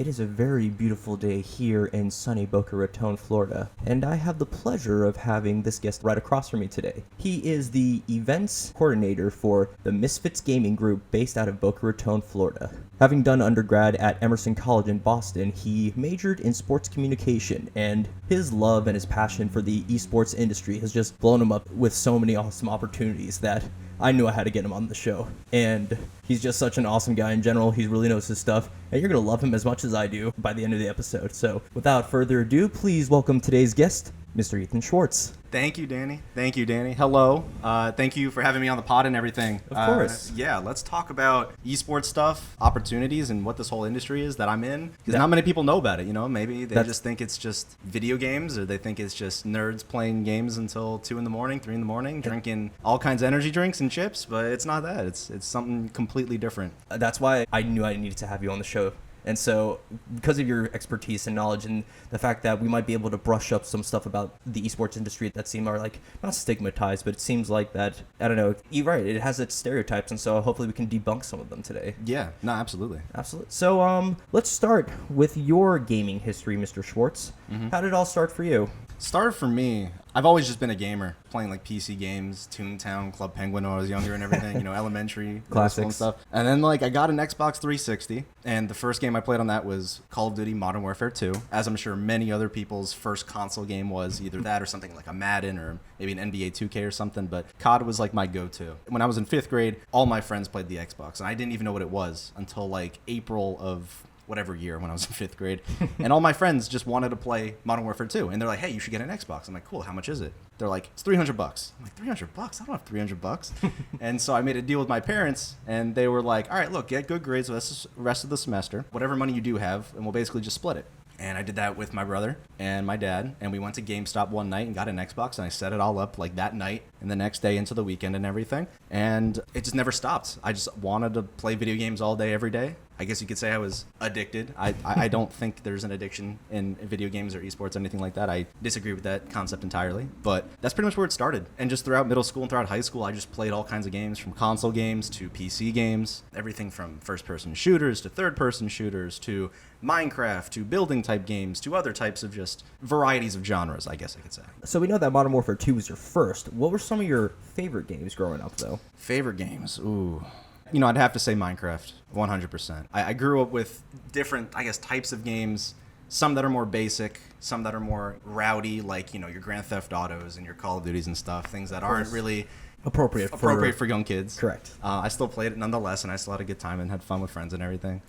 It is a very beautiful day here in sunny Boca Raton, Florida, and I have the pleasure of having this guest right across from me today. He is the events coordinator for the Misfits Gaming Group based out of Boca Raton, Florida. Having done undergrad at Emerson College in Boston, he majored in sports communication, and his love and his passion for the esports industry has just blown him up with so many awesome opportunities that I knew I had to get him on the show. And he's just such an awesome guy in general. He really knows his stuff, and you're going to love him as much as I do by the end of the episode. So without further ado, please welcome today's guest, Mr. Ethan Schwartz. Thank you, Danny. Hello. Thank you for having me on the pod and everything. Of course. Let's talk about esports stuff, opportunities, and what this whole industry is that I'm in. Because not many people know about it, Maybe they just think it's just video games, or they think it's just nerds playing games until 2 in the morning, 3 in the morning, drinking all kinds of energy drinks and chips, but it's not that. It's something completely different. That's why I knew I needed to have you on the show. And so, because of your expertise and knowledge and the fact that we might be able to brush up some stuff about the esports industry that seem are like, not stigmatized, but it seems like that, I don't know, you're right, it has its stereotypes, and so hopefully we can debunk some of them today. Yeah, no, absolutely. Absolutely. So, let's start with your gaming history, Mr. Schwartz. Mm-hmm. How did it all start for you? Started for me, I've always just been a gamer, playing like PC games, Toontown, Club Penguin when I was younger and everything, elementary, classics and stuff. And then I got an Xbox 360, and the first game I played on that was Call of Duty Modern Warfare 2, as I'm sure many other people's first console game was, either that or something like a Madden or maybe an NBA 2K or something, but COD was like my go-to. When I was in 5th grade, all my friends played the Xbox, and I didn't even know what it was until like April of whatever year when I was in 5th grade. And all my friends just wanted to play Modern Warfare 2. And they're like, hey, you should get an Xbox. I'm like, cool, how much is it? They're like, it's $300. I'm like, $300? I don't have $300. And so I made a deal with my parents, and they were like, all right, look, get good grades the rest of the semester, whatever money you do have, and we'll basically just split it. And I did that with my brother and my dad, and we went to GameStop one night and got an Xbox, and I set it all up like that night and the next day into the weekend and everything. And it just never stopped. I just wanted to play video games all day, every day. I guess you could say I was addicted. I don't think there's an addiction in video games or esports or anything like that. I disagree with that concept entirely. But that's pretty much where it started. And just throughout middle school and throughout high school, I just played all kinds of games, from console games to PC games, everything from first-person shooters to third-person shooters to Minecraft to building type games to other types of just varieties of genres, I guess I could say. So we know that Modern Warfare 2 was your first. What were some of your favorite games growing up, though? Favorite games? Ooh. I'd have to say Minecraft, 100%. I grew up with different, types of games, some that are more basic, some that are more rowdy, like, your Grand Theft Autos and your Call of Duties and stuff, things that aren't really appropriate for young kids. Correct. I still played it nonetheless, and I still had a good time and had fun with friends and everything.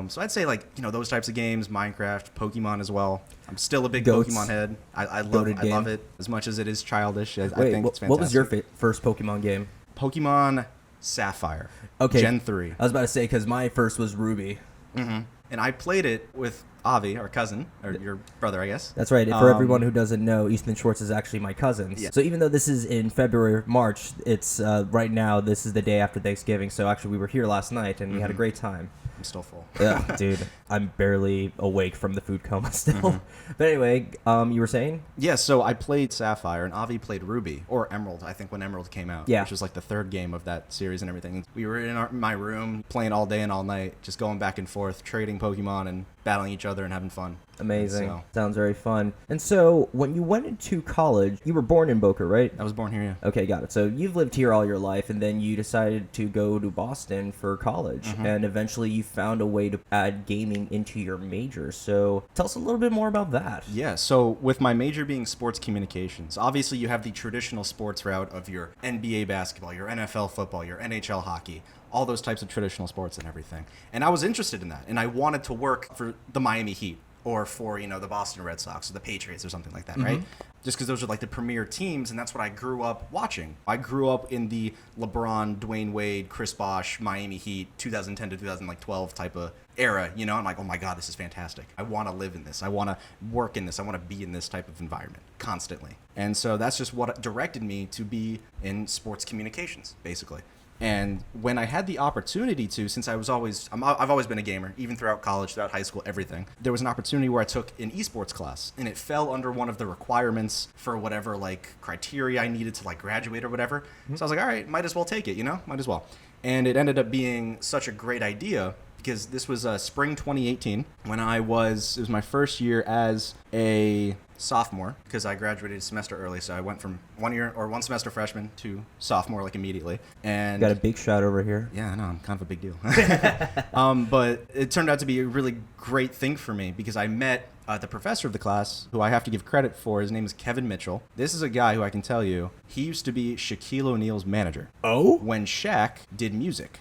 So I'd say, those types of games, Minecraft, Pokemon as well. I'm still a big Pokemon head. I love it as much as it is childish. I think it's fantastic. What was your first Pokemon game? Pokemon Sapphire. Okay. Gen 3. I was about to say, because my first was Ruby. Mm-hmm. And I played it with Avi, our cousin, or your brother, I guess. That's right. For everyone who doesn't know, Ethan Schwartz is actually my cousin. Yeah. So even though this is in February or March, it's right now, this is the day after Thanksgiving. So actually, we were here last night, and we had a great time. I'm still full. Yeah, dude. I'm barely awake from the food coma still. Mm-hmm. But anyway, you were saying? Yeah, so I played Sapphire, and Avi played Ruby, or Emerald, I think, when Emerald came out. Yeah. Which was like the third game of that series and everything. We were in my room, playing all day and all night, just going back and forth, trading Pokemon and battling each other and having fun. Amazing. Sounds very fun. And so, when you went into college, you were born in Boca, right? I was born here, yeah. Okay, got it. So, you've lived here all your life, and then you decided to go to Boston for college, and eventually you found a way to add gaming into your major. So, tell us a little bit more about that. Yeah, so with my major being sports communications, obviously you have the traditional sports route of your NBA basketball, your NFL football, your NHL hockey, all those types of traditional sports and everything. And I was interested in that, and I wanted to work for the Miami Heat or for, the Boston Red Sox or the Patriots or something like that, right? Just because those are like the premier teams, and that's what I grew up watching. I grew up in the LeBron, Dwayne Wade, Chris Bosh, Miami Heat, 2010 to 2012 type of era, I'm like, oh my God, this is fantastic. I want to live in this. I want to work in this. I want to be in this type of environment constantly. And so that's just what directed me to be in sports communications, basically. And when I had the opportunity to, since I've always been a gamer, even throughout college, throughout high school, everything, there was an opportunity where I took an esports class, and it fell under one of the requirements for whatever criteria I needed to graduate or whatever. So I was like, all right, might as well take it, might as well. And it ended up being such a great idea because this was spring 2018 when it was my first year as a sophomore, because I graduated a semester early, so I went from 1 semester freshman to sophomore like immediately. And got a big shot over here. Yeah, I know, I'm kind of a big deal. But it turned out to be a really great thing for me because I met the professor of the class, who I have to give credit for. His name is Kevin Mitchell. This is a guy who I can tell you, he used to be Shaquille O'Neal's manager. Oh? When Shaq did music.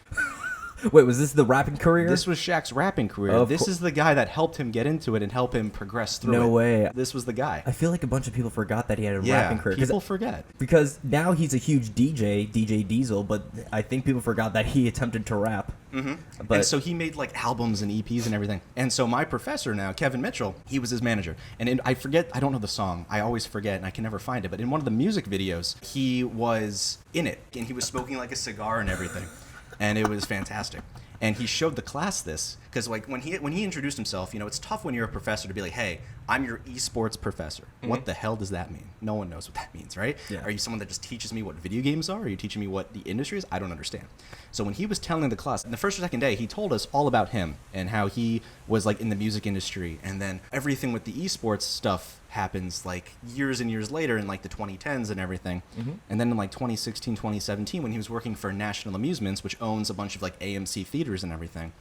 Wait, was this the rapping career? This was Shaq's rapping career. This is the guy that helped him get into it and help him progress through it. No way. This was the guy. I feel like a bunch of people forgot that he had a rapping career. People forget. Because now he's a huge DJ Diesel, but I think people forgot that he attempted to rap. Mm-hmm. And so he made like albums and EPs and everything. And so my professor now, Kevin Mitchell, he was his manager. And I don't know the song. I always forget and I can never find it. But in one of the music videos, he was in it. And he was smoking like a cigar and everything. And it was fantastic. And he showed the class this because, like, when he introduced himself, it's tough when you're a professor to be like, "Hey, I'm your esports professor." Mm-hmm. What the hell does that mean? No one knows what that means, right? Yeah. Are you someone that just teaches me what video games are? Are you teaching me what the industry is? I don't understand. So when he was telling the class, in the first or second day, he told us all about him and how he was like in the music industry, and then everything with the esports stuff happens like years and years later in like the 2010s and everything. Mm-hmm. And then in like 2016, 2017, when he was working for National Amusements, which owns a bunch of like AMC theaters and everything,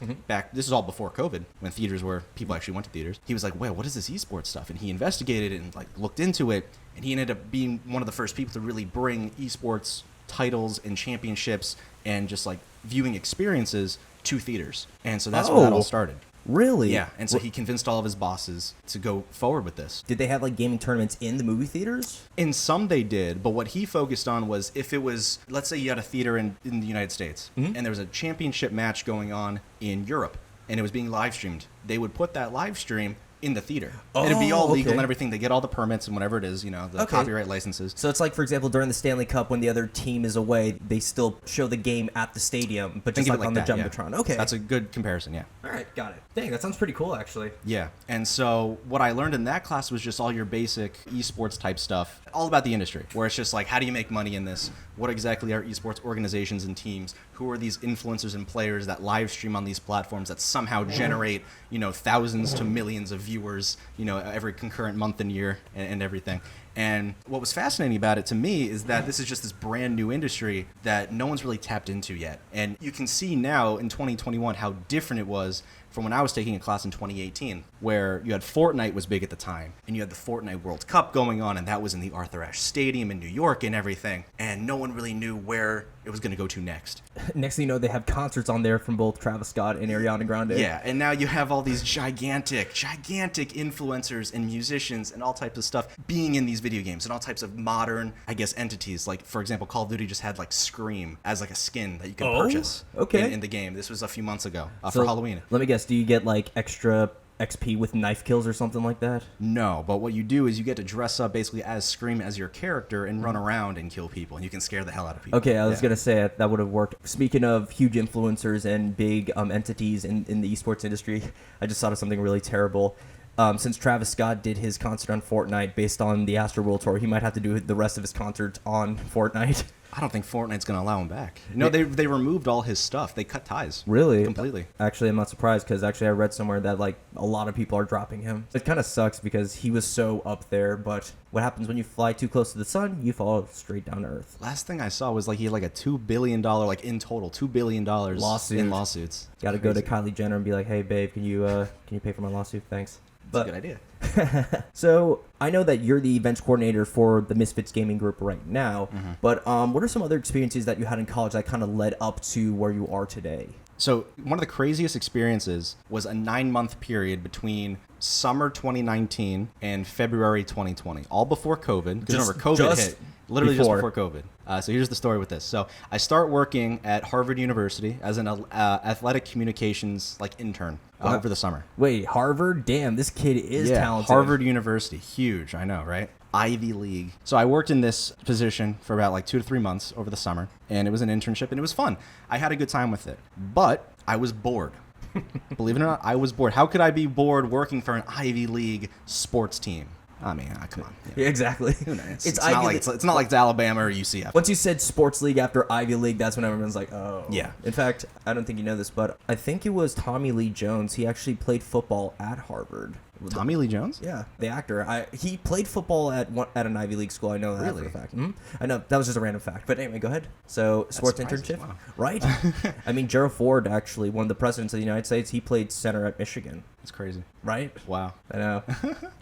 this is all before COVID, when theaters were, people actually went to theaters. He was like, "Wait, what is this esports stuff?" And he investigated it and like looked into it. And he ended up being one of the first people to really bring esports titles and championships and just like viewing experiences to theaters. And so that's where that all started. Really? Yeah, and so he convinced all of his bosses to go forward with this. Did they have like gaming tournaments in the movie theaters? In some they did, but what he focused on was if it was, let's say you had a theater in the United States, and there was a championship match going on in Europe, and it was being live streamed, they would put that live stream in the theater. It'd be all legal and everything. They get all the permits and whatever it is, the copyright licenses. So it's like, for example, during the Stanley Cup when the other team is away, they still show the game at the stadium, but just like on the Jumbotron. Yeah. Okay. That's a good comparison, yeah. All right, got it. Dang, that sounds pretty cool, actually. Yeah, and so what I learned in that class was just all your basic esports type stuff, all about the industry, where it's just like, how do you make money in this? What exactly are esports organizations and teams? Who are these influencers and players that live stream on these platforms that somehow generate, thousands to millions of viewers, every concurrent month and year and everything. And what was fascinating about it to me is that this is just this brand new industry that no one's really tapped into yet. And you can see now in 2021 how different it was from when I was taking a class in 2018, where you had Fortnite was big at the time, and you had the Fortnite World Cup going on, and that was in the Arthur Ashe Stadium in New York and everything, and no one really knew where it was going to go to next. Next thing you know, they have concerts on there from both Travis Scott and Ariana Grande. Yeah, and now you have all these gigantic influencers and musicians and all types of stuff being in these video games and all types of modern, entities. Like, for example, Call of Duty just had, Scream as, a skin that you can purchase in the game. This was a few months ago for Halloween. Let me guess, do you get, extra XP with knife kills or something like that? No, but what you do is you get to dress up basically as Scream as your character and run around and kill people, and you can scare the hell out of people. Okay, I was going to say that would have worked. Speaking of huge influencers and big entities in the esports industry, I just thought of something really terrible. Since Travis Scott did his concert on Fortnite based on the Astroworld Tour, he might have to do the rest of his concerts on Fortnite. I don't think Fortnite's going to allow him back. No, they removed all his stuff. They cut ties. Really? Completely. Actually, I'm not surprised because actually I read somewhere that a lot of people are dropping him. It kind of sucks because he was so up there, but what happens when you fly too close to the sun? You fall straight down to Earth. Last thing I saw was he had a $2 billion, in total, $2 billion in lawsuits. Got to go to Kylie Jenner and be like, "Hey, babe, can you pay for my lawsuit? Thanks." That's a good idea. So I know that you're the events coordinator for the Misfits Gaming Group right now, but what are some other experiences that you had in college that kind of led up to where you are today? So one of the craziest experiences was a 9-month period between summer 2019 and February 2020, all before COVID. Because remember, COVID hit. Literally just before COVID. So here's the story with this. So I start working at Harvard University as an athletic communications intern over the summer. Wait, Harvard? Damn, this kid is talented. Harvard University, huge. I know, right? Ivy League. So I worked in this position for about 2 to 3 months over the summer, and it was an internship, and it was fun. I had a good time with it, but I was bored. Believe it or not, I was bored. How could I be bored working for an Ivy League sports team? I mean, come on. Yeah, exactly. Who knows? It's not like it's Alabama or UCF. Once you said sports league after Ivy League, that's when everyone's like, oh. Yeah. In fact, I don't think you know this, but I think it was Tommy Lee Jones. He actually played football at Harvard. Tommy Lee Jones? Yeah, the actor. He played football at an Ivy League school. I know that for a fact. I know that was just a random fact. But anyway, go ahead. So, sports internship, wow. right? I mean, Gerald Ford, actually, one of the presidents of the United States, he played center at Michigan. That's crazy. Right? Wow. I know.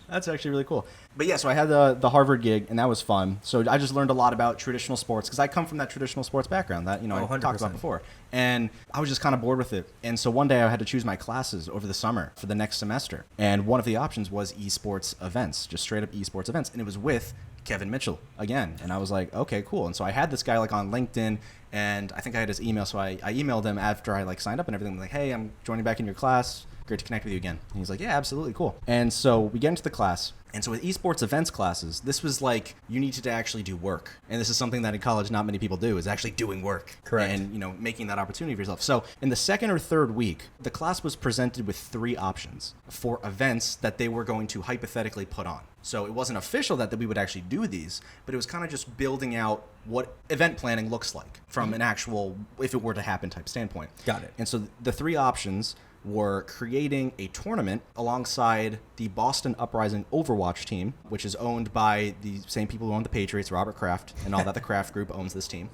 That's actually really cool. But yeah, so I had the Harvard gig, and that was fun. So I just learned a lot about traditional sports because I come from that traditional sports background that I talked about before. And I was just kind of bored with it. And so one day I had to choose my classes over the summer for the next semester. And one of the options was esports events, just straight up esports events. And it was with Kevin Mitchell again. And I was like, okay, cool. And so I had this guy like on LinkedIn, and I think I had his email. So I emailed him after I like signed up and everything. I'm like, hey, I'm joining back in your class. Great to connect with you again. And he's like, yeah, absolutely, cool. And so we get into the class. And so with esports events classes, this was like you needed to actually do work. And this is something that in college not many people do, is actually doing work. Correct. And, making that opportunity for yourself. So in the second or third week, the class was presented with 3 options for events that they were going to hypothetically put on. So it wasn't official that we would actually do these, but it was kind of just building out what event planning looks like from an actual, if it were to happen type standpoint. Got it. And so the 3 options were creating a tournament alongside the Boston Uprising Overwatch team, which is owned by the same people who own the Patriots, Robert Kraft, and all that. The Kraft Group owns this team.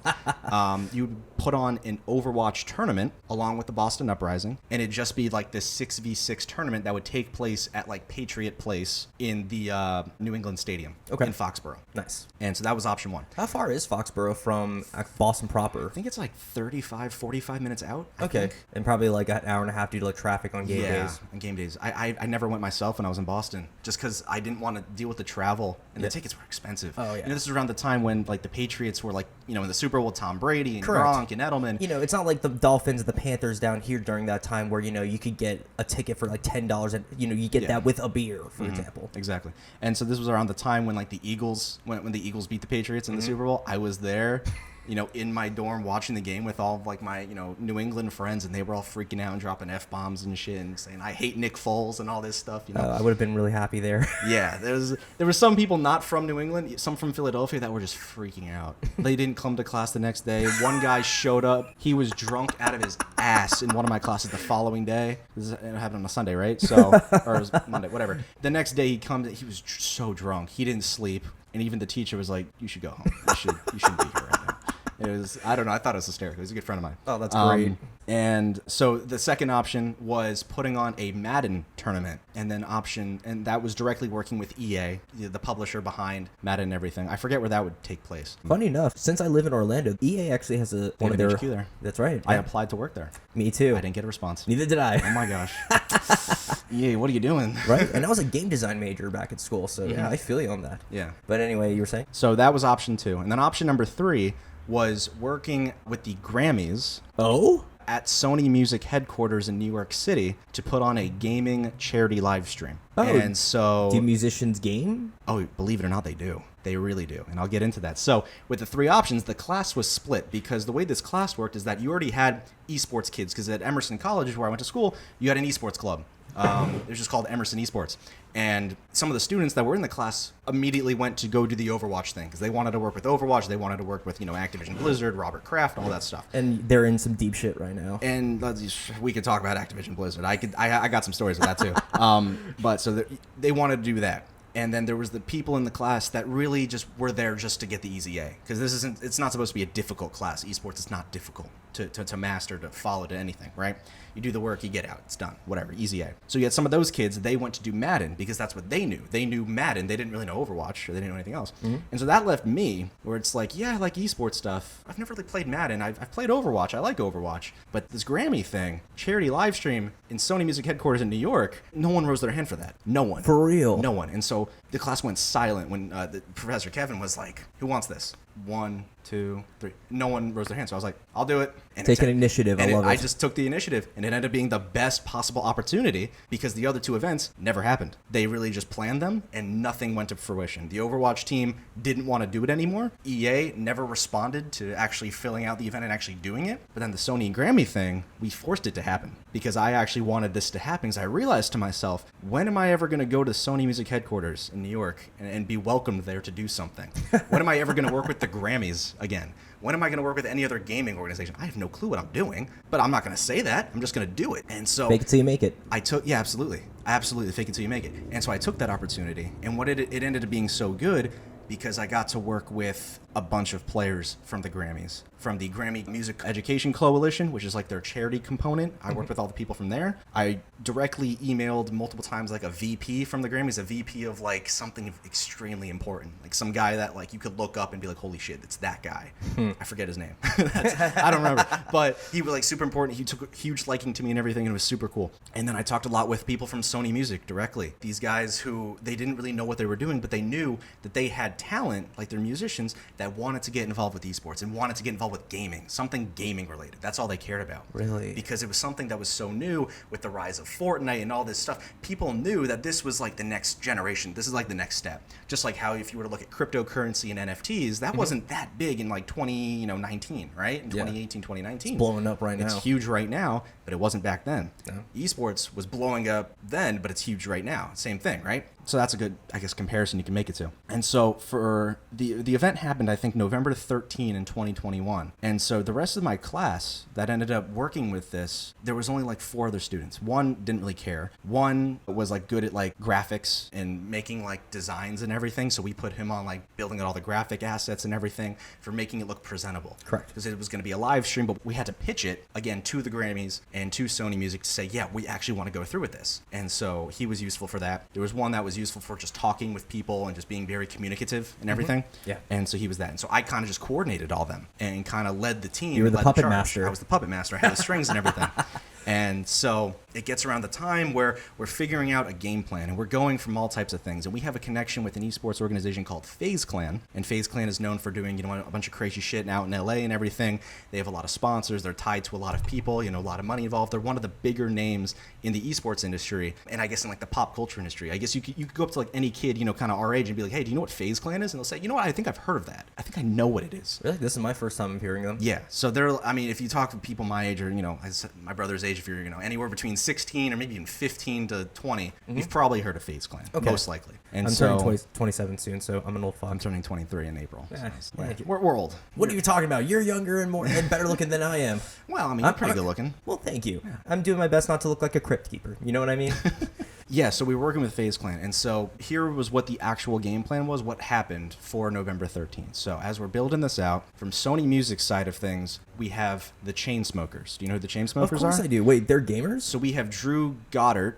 You'd put on an Overwatch tournament along with the Boston Uprising, and it'd just be like this 6v6 tournament that would take place at like Patriot Place in the New England Stadium in Foxborough. Nice. And so that was option 1. How far is Foxborough from Boston proper? I think it's like 35, 45 minutes out. Okay. And probably like an hour and a half due to like traffic on game days. Yeah, on game days. I never went myself when I was in Boston just because I didn't want to deal with the travel, and the tickets were expensive. Oh, yeah. This is around the time when like the Patriots were like, in the Super Bowl with Tom Brady and Correct. Gronk and Edelman. It's not like the Dolphins and the Panthers down here during that time where, you could get a ticket for like $10 and, you get that with a beer, for example. Exactly. And so this was around the time when like the Eagles, when the Eagles beat the Patriots in the Super Bowl. I was there. In my dorm watching the game with all of like my, New England friends, and they were all freaking out and dropping F-bombs and shit and saying, I hate Nick Foles and all this stuff, I would have been really happy there. Yeah, there were some people not from New England, some from Philadelphia that were just freaking out. They didn't come to class the next day. One guy showed up. He was drunk out of his ass in one of my classes the following day. It happened on a Sunday, right? So, or it was Monday, whatever. The next day he comes, he was so drunk. He didn't sleep. And even the teacher was like, you should go home. You shouldn't be here right now. It was, I don't know, I thought it was hysterical. He was a good friend of mine. Oh, that's great. And so the second option was putting on a Madden tournament, and that was directly working with EA, the publisher behind Madden and everything. I forget where that would take place. Funny enough, since I live in Orlando, EA actually has one of their HQ there. That's right. I applied to work there. Me too. I didn't get a response. Neither did I. Oh my gosh. EA, what are you doing? Right? And I was a game design major back at school, so yeah, I feel you on that. Yeah. But anyway, you were saying? So that was option 2. And then option number 3 was working with the Grammys. Oh? At Sony Music headquarters in New York City to put on a gaming charity live stream. Oh, and so do musicians game? Oh, believe it or not, they do. They really do. And I'll get into that. So with the 3 options, the class was split because the way this class worked is that you already had esports kids, because at Emerson College, where I went to school, you had an esports club. It was just called Emerson Esports. And some of the students that were in the class immediately went to go do the Overwatch thing because they wanted to work with Overwatch. They wanted to work with, Activision Blizzard, Robert Kraft, all that stuff. And they're in some deep shit right now. And we could talk about Activision Blizzard. I got some stories of that too. But so they wanted to do that. And then there was the people in the class that really just were there just to get the easy A. Because it's not supposed to be a difficult class. Esports is not difficult to master, to follow, to anything, right? You do the work, you get out, it's done, whatever, easy A. So you had some of those kids, they went to do Madden because that's what they knew. They knew Madden, they didn't really know Overwatch, or they didn't know anything else. Mm-hmm. And so that left me, where it's like, yeah, I like esports stuff. I've never really played Madden, I've played Overwatch, I like Overwatch. But this Grammy thing, charity live stream in Sony Music headquarters in New York, no one rose their hand for that. No one. For real? No one. And so the class went silent when the Professor Kevin was like, who wants this? 1, 2, 3. No one rose their hand, so I was like, I'll do it. And Take an initiative. I love it. I just took the initiative, and it ended up being the best possible opportunity because the other two events never happened. They really just planned them, and nothing went to fruition. The Overwatch team didn't want to do it anymore. EA never responded to actually filling out the event and actually doing it. But then the Sony and Grammy thing, we forced it to happen because I actually wanted this to happen because I realized to myself, when am I ever going to go to Sony Music headquarters in New York and be welcomed there to do something? When am I ever going to work with the Grammys again? When am I going to work with any other gaming organization? I have no clue what I'm doing, but I'm not going to say that. I'm just going to do it. And so fake it till you make it. Yeah, absolutely. Absolutely. Fake it till you make it. And so I took that opportunity, and it ended up being so good because I got to work with a bunch of players from the Grammys, from the Grammy Music Education Coalition, which is like their charity component. I worked with all the people from there. I directly emailed multiple times like a VP from the Grammys, a VP of like something extremely important, like some guy that like you could look up and be like, holy shit, it's that guy. I forget his name. I don't remember, but he was like super important. He took a huge liking to me and everything, and it was super cool. And then I talked a lot with people from Sony Music directly. These guys who they didn't really know what they were doing, but they knew that they had talent, like they're musicians, that wanted to get involved with esports and wanted to get involved with gaming, something gaming related. That's all they cared about. Really? Because it was something that was so new with the rise of Fortnite and all this stuff. People knew that this was like the next generation. This is like the next step. Just like how if you were to look at cryptocurrency and NFTs, that wasn't that big in like 2019, right? In 2018, 2019. It's blowing up right now. It's huge right now, but it wasn't back then. No. Esports was blowing up then, but it's huge right now. Same thing, right? So that's a good, I guess, comparison you can make it to. And so for the event happened, I think, November 13 in 2021. And so the rest of my class that ended up working with this, there was only like 4 other students. One didn't really care. One was like good at like graphics and making like designs and everything. So we put him on like building all the graphic assets and everything for making it look presentable. Correct. Because it was going to be a live stream, but we had to pitch it again to the Grammys and to Sony Music to say, yeah, we actually want to go through with this. And so he was useful for that. There was one that was useful for just talking with people and just being very communicative and everything. Yeah. And so he was that. And so I kind of just coordinated all them and kind of led the team. You were the puppet master. I was the puppet master. I had the strings and everything. And so it gets around the time where we're figuring out a game plan and we're going from all types of things. And we have a connection with an esports organization called FaZe Clan. And FaZe Clan is known for doing, a bunch of crazy shit out in LA and everything. They have a lot of sponsors. They're tied to a lot of people, a lot of money involved. They're one of the bigger names in the esports industry. And I guess in like the pop culture industry. I guess you could go up to like any kid, kind of our age and be like, hey, do you know what FaZe Clan is? And they'll say, you know what? I think I've heard of that. I think I know what it is. Really? This is my first time hearing them. Yeah. So if you talk to people my age or, my brother's age, if you're, anywhere between 16 or maybe even 15 to 20, you've probably heard of FaZe Clan, most likely. And I'm turning 27 soon, so I'm an old fox. I'm turning 23 in April. Yeah, we're old. What are you talking about? You're younger and better looking than I am. Well, you're pretty good looking. Well, thank you. Yeah. I'm doing my best not to look like a crypt keeper. You know what I mean? Yeah, so we were working with FaZe Clan, and so here was what the actual game plan was, what happened for November 13th. So as we're building this out, from Sony Music's side of things, we have the Chainsmokers. Do you know who the Chainsmokers are? Of course I do. Wait, they're gamers? So we have Drew Goddard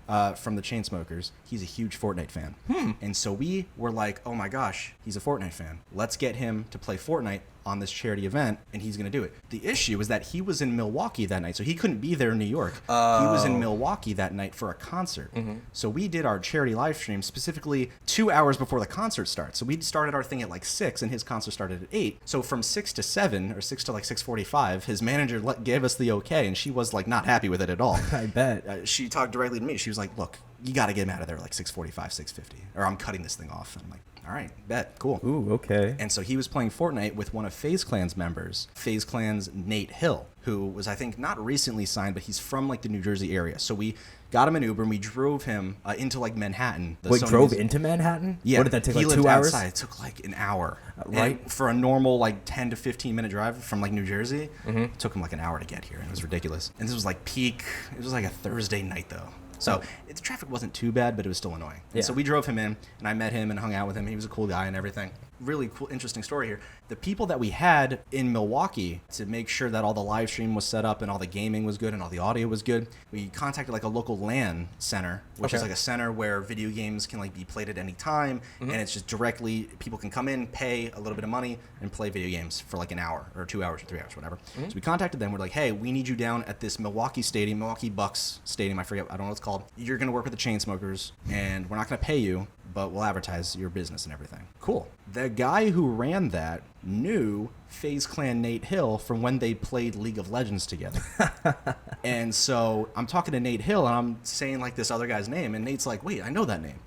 from the Chainsmokers. He's a huge Fortnite fan. And so we were like, oh my gosh, he's a Fortnite fan. Let's get him to play Fortnite on this charity event, and he's going to do it. The issue is that he was in Milwaukee that night, so he couldn't be there in New York. He was in Milwaukee that night for a concert. So we did our charity live stream specifically 2 hours before the concert starts. So we started our thing at like 6, and his concert started at 8. So from 6 to 7, or 6 to like 6:45, his manager gave us the okay, and she was like not happy with it at all. I bet. She talked directly to me. She was like, look, you got to get him out of there like 6:45, 6:50, or I'm cutting this thing off. And I'm like, all right, bet, cool. Ooh, okay. And so he was playing Fortnite with one of FaZe Clan's members, FaZe Clan's Nate Hill, who was, I think, not recently signed, but he's from like the New Jersey area. So we got him an Uber and we drove him into like Manhattan. Into Manhattan? Yeah. What did that take, like 2 hours? He lived outside. It took like an hour. Right. And for a normal like 10 to 15 minute drive from like New Jersey, it took him like an hour to get here. And it was ridiculous. And this was like peak. It was like a Thursday night though. So the traffic wasn't too bad, but it was still annoying. Yeah. So we drove him in, and I met him and hung out with him. He was a cool guy and everything. Really cool, interesting story here. The people that we had in Milwaukee to make sure that all the live stream was set up and all the gaming was good and all the audio was good, we contacted like a local LAN center, which is like a center where video games can like be played at any time, and it's just directly, people can come in, pay a little bit of money, and play video games for like an hour or 2 hours or 3 hours, whatever. So we contacted them. We're like, hey, we need you down at this Milwaukee Bucks stadium. I don't know what it's called. You're going to work with the Chainsmokers, and we're not going to pay you, but we'll advertise your business and everything. Cool. The guy who ran that knew FaZe Clan Nate Hill from when they played League of Legends together. And so I'm talking to Nate Hill, and I'm saying like this other guy's name, and Nate's like, wait, I know that name.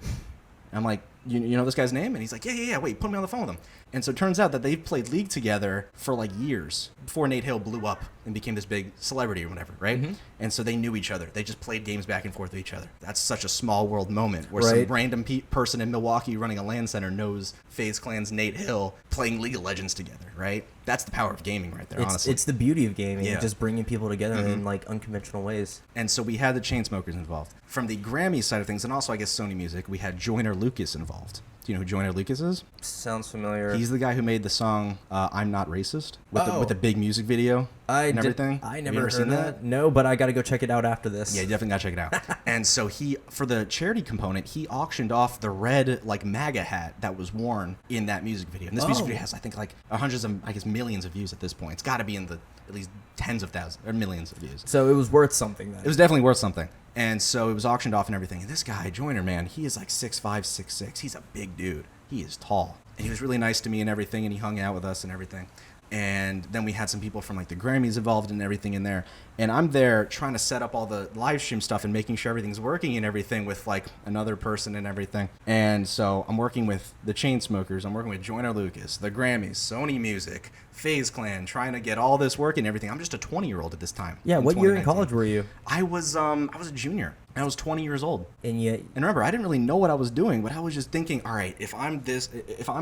And I'm like, you know this guy's name? And he's like, yeah, wait, put me on the phone with him. And so it turns out that they've played League together for like years before Nate Hill blew up and became this big celebrity or whatever, right? Mm-hmm. And so they knew each other. They just played games back and forth with each other. That's such a small world moment where some random person in Milwaukee running a LAN center knows FaZe Clan's Nate Hill playing League of Legends together, right? That's the power of gaming right there, honestly. It's the beauty of gaming, just bringing people together in like unconventional ways. And so we had the Chainsmokers involved. From the Grammys side of things, and also I guess Sony Music, we had Joyner Lucas involved. Do you know who Joyner Lucas is? Sounds familiar. He's the guy who made the song "I'm Not Racist" with the big music video and everything. I never heard that. No, but I got to go check it out after this. Yeah, you definitely got to check it out. And so he, for the charity component, he auctioned off the red like MAGA hat that was worn in that music video. And this music video has, I think, like hundreds of, I guess, millions of views at this point. It's got to be in the at least tens of thousands or millions of views. So it was worth something then. It was definitely worth something. And so it was auctioned off and everything. And this guy, Joyner, man, he is like 6'5", 6'6". He's a big dude. He is tall. And he was really nice to me and everything, and he hung out with us and everything. And then we had some people from like the Grammys involved and everything in there. And I'm there trying to set up all the live stream stuff and making sure everything's working and everything with like another person and everything. And so I'm working with the Chainsmokers. I'm working with Joyner Lucas, the Grammys, Sony Music, FaZe Clan, trying to get all this working and everything. I'm just a 20-year-old at this time. Yeah, what year in college were you? I was a junior. I was 20 years old. And remember, I didn't really know what I was doing, but I was just thinking, all right, if I'm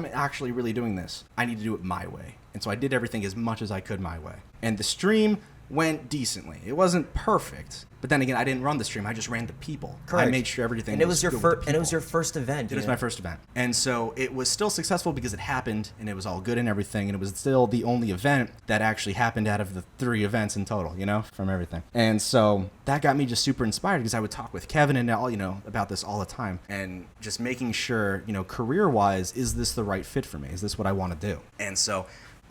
actually really doing this, I need to do it my way. And so I did everything as much as I could my way. And the stream went decently. It wasn't perfect, but then again, I didn't run the stream. I just ran the people. Correct. I made sure everything and it was your first. And it was your first event. It was my first event, and so it was still successful because it happened, and it was all good and everything, and it was still the only event that actually happened out of the 3 events in total, from everything. And so that got me just super inspired because I would talk with Kevin and all, about this all the time, and just making sure, career-wise, is this the right fit for me? Is this what I want to do? And so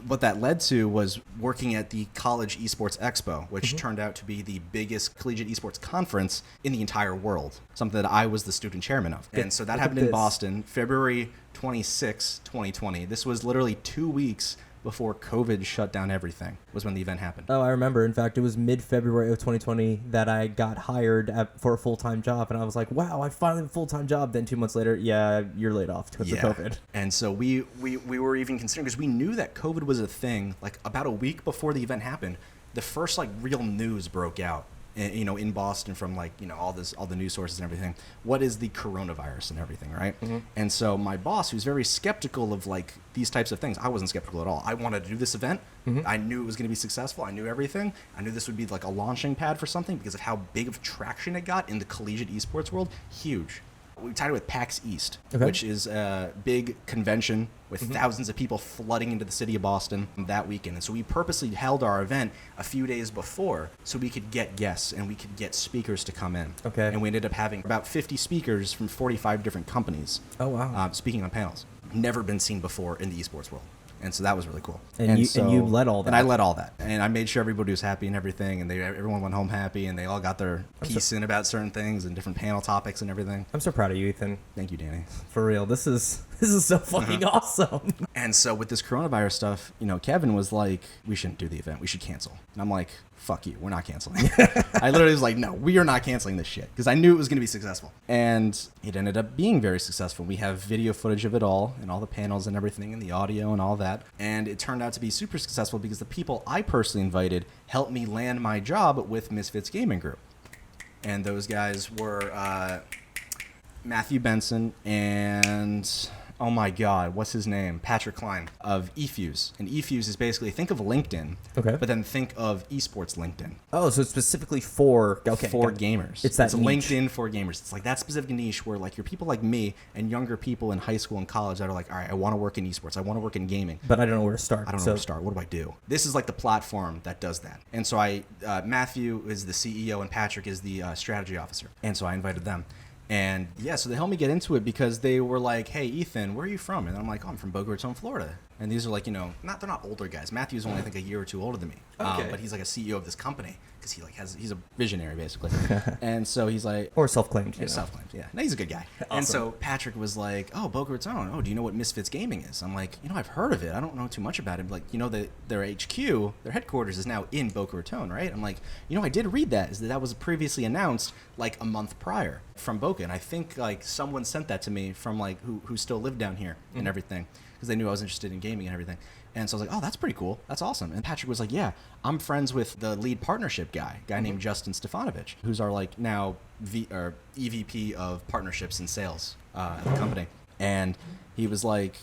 what that led to was working at the College Esports Expo, which turned out to be the biggest collegiate esports conference in the entire world, something that I was the student chairman of. And so that happened in Boston, February 26, 2020. This was literally 2 weeks before COVID shut down everything, was when the event happened. Oh, I remember. In fact, it was mid-February of 2020 that I got hired for a full-time job, and I was like, wow, I finally have a full-time job. Then 2 months later, you're laid off because of COVID. And so we were even considering, because we knew that COVID was a thing, like about a week before the event happened, the first like real news broke out. In Boston from like, all the news sources and everything. What is the coronavirus and everything, right? Mm-hmm. And so my boss, who's very skeptical of like these types of things, I wasn't skeptical at all. I wanted to do this event. Mm-hmm. I knew it was going to be successful. I knew everything. I knew this would be like a launching pad for something because of how big of traction it got in the collegiate esports world. Huge. We tied it with PAX East, which is a big convention with thousands of people flooding into the city of Boston that weekend. And so we purposely held our event a few days before so we could get guests and we could get speakers to come in. Okay. And we ended up having about 50 speakers from 45 different companies. Oh, wow. Speaking on panels. Never been seen before in the esports world. And so that was really cool. And you led all that. And I led all that. And I made sure everybody was happy and everything. And everyone went home happy. And they all got their piece in about certain things and different panel topics and everything. I'm so proud of you, Ethan. Thank you, Danny. For real. This is so fucking awesome. And so with this coronavirus stuff, Kevin was like, we shouldn't do the event. We should cancel. And I'm like, fuck you. We're not canceling. I literally was like, no, we are not canceling this shit. Because I knew it was going to be successful. And it ended up being very successful. We have video footage of it all and all the panels and everything and the audio and all that. And it turned out to be super successful because the people I personally invited helped me land my job with Misfits Gaming Group. And those guys were Matthew Benson and... oh my God, what's his name? Patrick Klein of eFuse. And eFuse is basically, think of LinkedIn, but then think of esports LinkedIn. Oh, so it's specifically for gamers. It's LinkedIn for gamers. It's like that specific niche where like you're people like me and younger people in high school and college that are like, all right, I want to work in esports. I want to work in gaming. But I don't know where to start. I don't know where to start. What do I do? This is like the platform that does that. And so Matthew is the CEO and Patrick is the strategy officer. And so I invited them. And so they helped me get into it because they were like, hey, Ethan, where are you from? And I'm like, oh, I'm from Boca Raton, Florida. And these are like, they're not older guys. Matthew's only, I think, a year or two older than me. Okay. But he's like a CEO of this company because he's a visionary, basically. And so he's like... Or self-claimed. Self-claimed, yeah. No, he's a good guy. Awesome. And so Patrick was like, oh, Boca Raton. Oh, do you know what Misfits Gaming is? I'm like, I've heard of it. I don't know too much about it. But like, their HQ, their headquarters is now in Boca Raton, right? I'm like, I did read that. Is that was previously announced like a month prior from Boca. And I think like someone sent that to me from like who still lived down here and everything, because they knew I was interested in gaming and everything. And so I was like, oh, that's pretty cool. That's awesome. And Patrick was like, yeah, I'm friends with the lead partnership guy named Justin Stefanovic, who's our like now EVP of partnerships and sales at the company. And he was like,